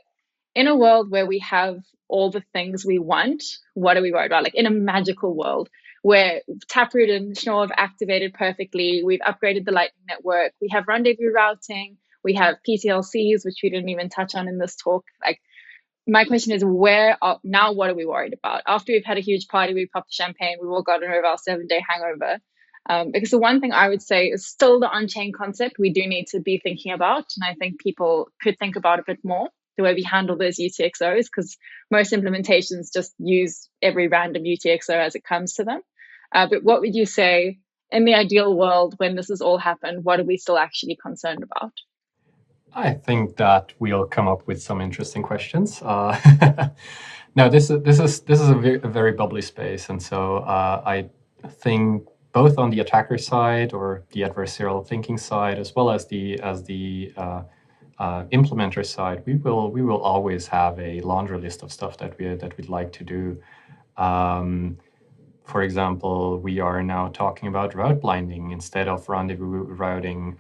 in a world where we have all the things we want, what are we worried about? Like in a magical world where Taproot and Schnorr have activated perfectly, we've upgraded the Lightning Network, we have rendezvous routing, we have PTLCs, which we didn't even touch on in this talk. Like, my question is, now what are we worried about? After we've had a huge party, we popped champagne, we've all gotten over our 7-day hangover. Because the one thing I would say is still the on-chain concept we do need to be thinking about. And I think people could think about a bit more the way we handle those UTXOs, because most implementations just use every random UTXO as it comes to them. But what would you say in the ideal world, when this has all happened, what are we still actually concerned about? I think that we'll come up with some interesting questions. Now, this is a very bubbly space, and so I think both on the attacker side or the adversarial thinking side, as well as the implementer side, we will always have a laundry list of stuff that we'd like to do. For example, we are now talking about route blinding instead of rendezvous routing.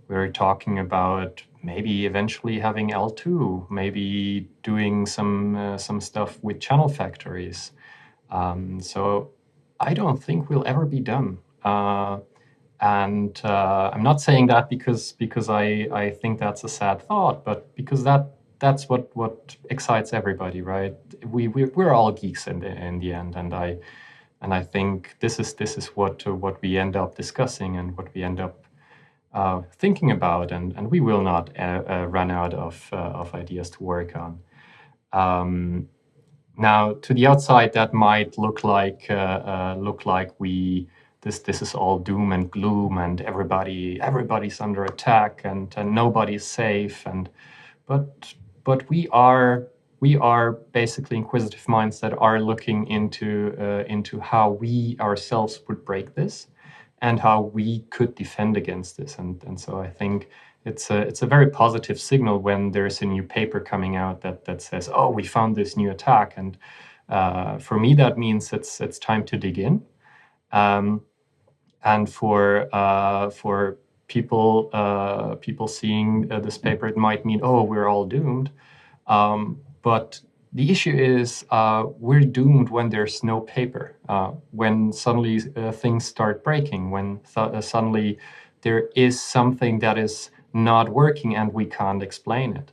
We're talking about maybe eventually having L2, maybe doing some stuff with channel factories. So I don't think we'll ever be done. And I'm not saying that because I think that's a sad thought, but because that's what excites everybody, right? We're all geeks in the end, and I think this is what we end up discussing and what we end up thinking about, and we will not run out of ideas to work on. Now, to the outside, that might look like this is all doom and gloom, and everybody's under attack, and nobody's safe, but we are basically inquisitive minds that are looking into how we ourselves would break this, and how we could defend against this. And so I think it's a very positive signal when there's a new paper coming out that says, oh, we found this new attack. And for me, that means it's time to dig in. And for people seeing this paper, it might mean, oh, we're all doomed. But the issue is we're doomed when there's no paper, when suddenly things start breaking, when suddenly there is something that is not working and we can't explain it.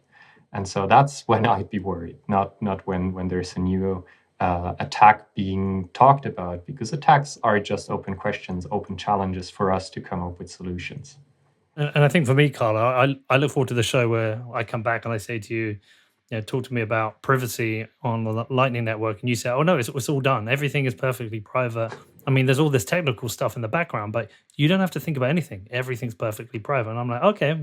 And so that's when I'd be worried, not when there's a new attack being talked about, because attacks are just open questions, open challenges for us to come up with solutions. And I think for me, Carla, I look forward to the show where I come back and I say to you, talk to me about privacy on the Lightning Network, and you say, "Oh no, it's all done. Everything is perfectly private." I mean, there's all this technical stuff in the background, but you don't have to think about anything. Everything's perfectly private. And I'm like, okay,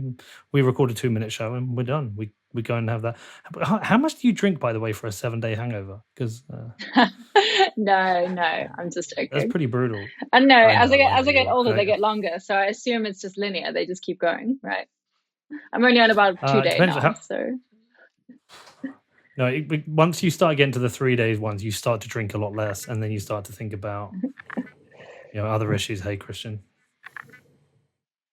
we record a 2-minute show and we're done. We go and have that. How much do you drink, by the way, for a 7-day hangover? Because No, I'm just joking. that's pretty brutal. And no, I as know, I get you are. older, they get longer. So I assume it's just linear. They just keep going, right? I'm only on about 2 it days depends now. how. So No, once you start getting to the 3 days ones, you start to drink a lot less, and then you start to think about other issues. Hey, Christian,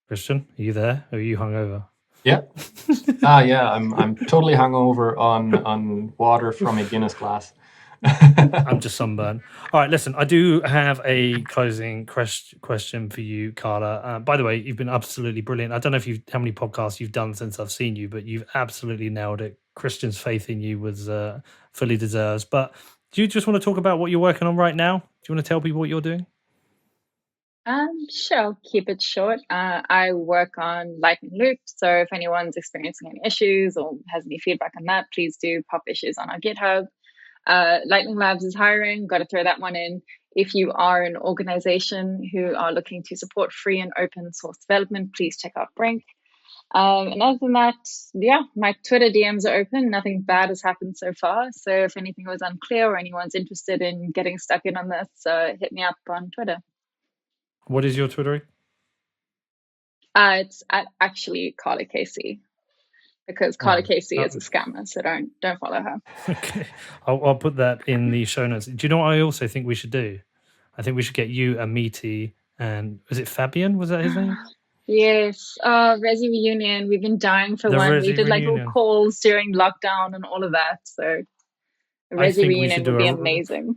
are you there? Or are you hungover? Yeah. Yeah. I'm totally hungover on water from a Guinness glass. I'm just sunburned. All right, listen, I do have a closing question for you, Carla. By the way, you've been absolutely brilliant. I don't know how many podcasts you've done since I've seen you, but you've absolutely nailed it. Christian's faith in you was fully deserved. But do you just want to talk about what you're working on right now? Do you want to tell people what you're doing? sure, I'll keep it short. I work on Lightning Loop. So if anyone's experiencing any issues or has any feedback on that, please do pop issues on our GitHub. Lightning Labs is hiring. Got to throw that one in. If you are an organization who are looking to support free and open source development, please check out Brink. And other than that, yeah, my Twitter DMs are open. Nothing bad has happened so far. So if anything was unclear or anyone's interested in getting stuck in on this, hit me up on Twitter. What is your Twitter? It's actually Carla Casey, because Carla Casey is a scammer. So don't follow her. Okay, I'll put that in the show notes. Do you know what I also think we should do? I think we should get you, Amiti, and was it Fabian? Was that his name? Yes, Resi Reunion. We've been dying for one. We did like little calls during lockdown and all of that. So Resi Reunion would be amazing.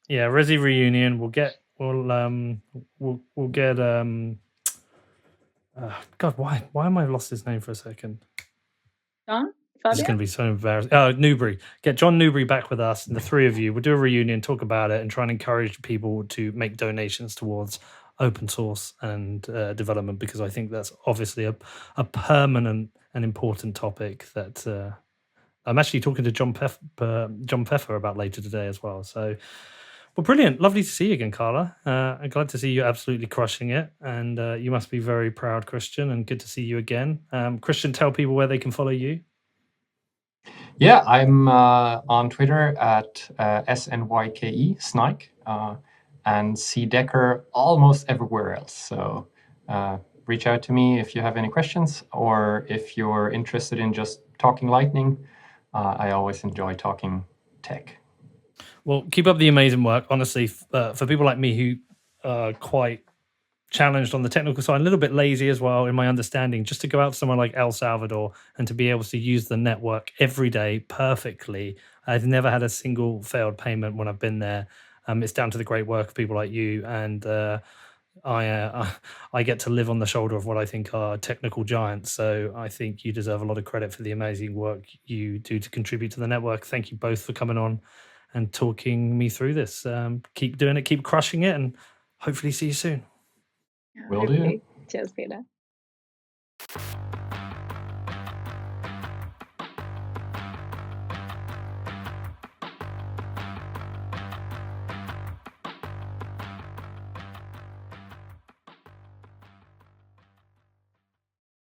Yeah, Resi Reunion. We'll get. God, why am I lost his name for a second? John? It's going to be so embarrassing. Newbury. Get John Newbury back with us, and the three of you. We'll do a reunion, talk about it, and try and encourage people to make donations towards open source and development, because I think that's obviously a permanent and important topic that I'm actually talking to John Pfeffer about later today as well. So, well, brilliant. Lovely to see you again, Carla. I'm glad to see you absolutely crushing it, and you must be very proud, Christian, and good to see you again. Christian, tell people where they can follow you. Yeah, I'm on Twitter at SNYKE, Snike, and C Decker almost everywhere else. So reach out to me if you have any questions, or if you're interested in just talking Lightning. I always enjoy talking tech. Well, keep up the amazing work. Honestly, for people like me who are quite challenged on the technical side, a little bit lazy as well in my understanding, just to go out to somewhere like El Salvador and to be able to use the network every day perfectly. I've never had a single failed payment when I've been there. It's down to the great work of people like you, and I get to live on the shoulder of what I think are technical giants. So I think you deserve a lot of credit for the amazing work you do to contribute to the network. Thank you both for coming on and talking me through this. Keep doing it, keep crushing it, and hopefully see you soon. Will do. Cheers, Peter.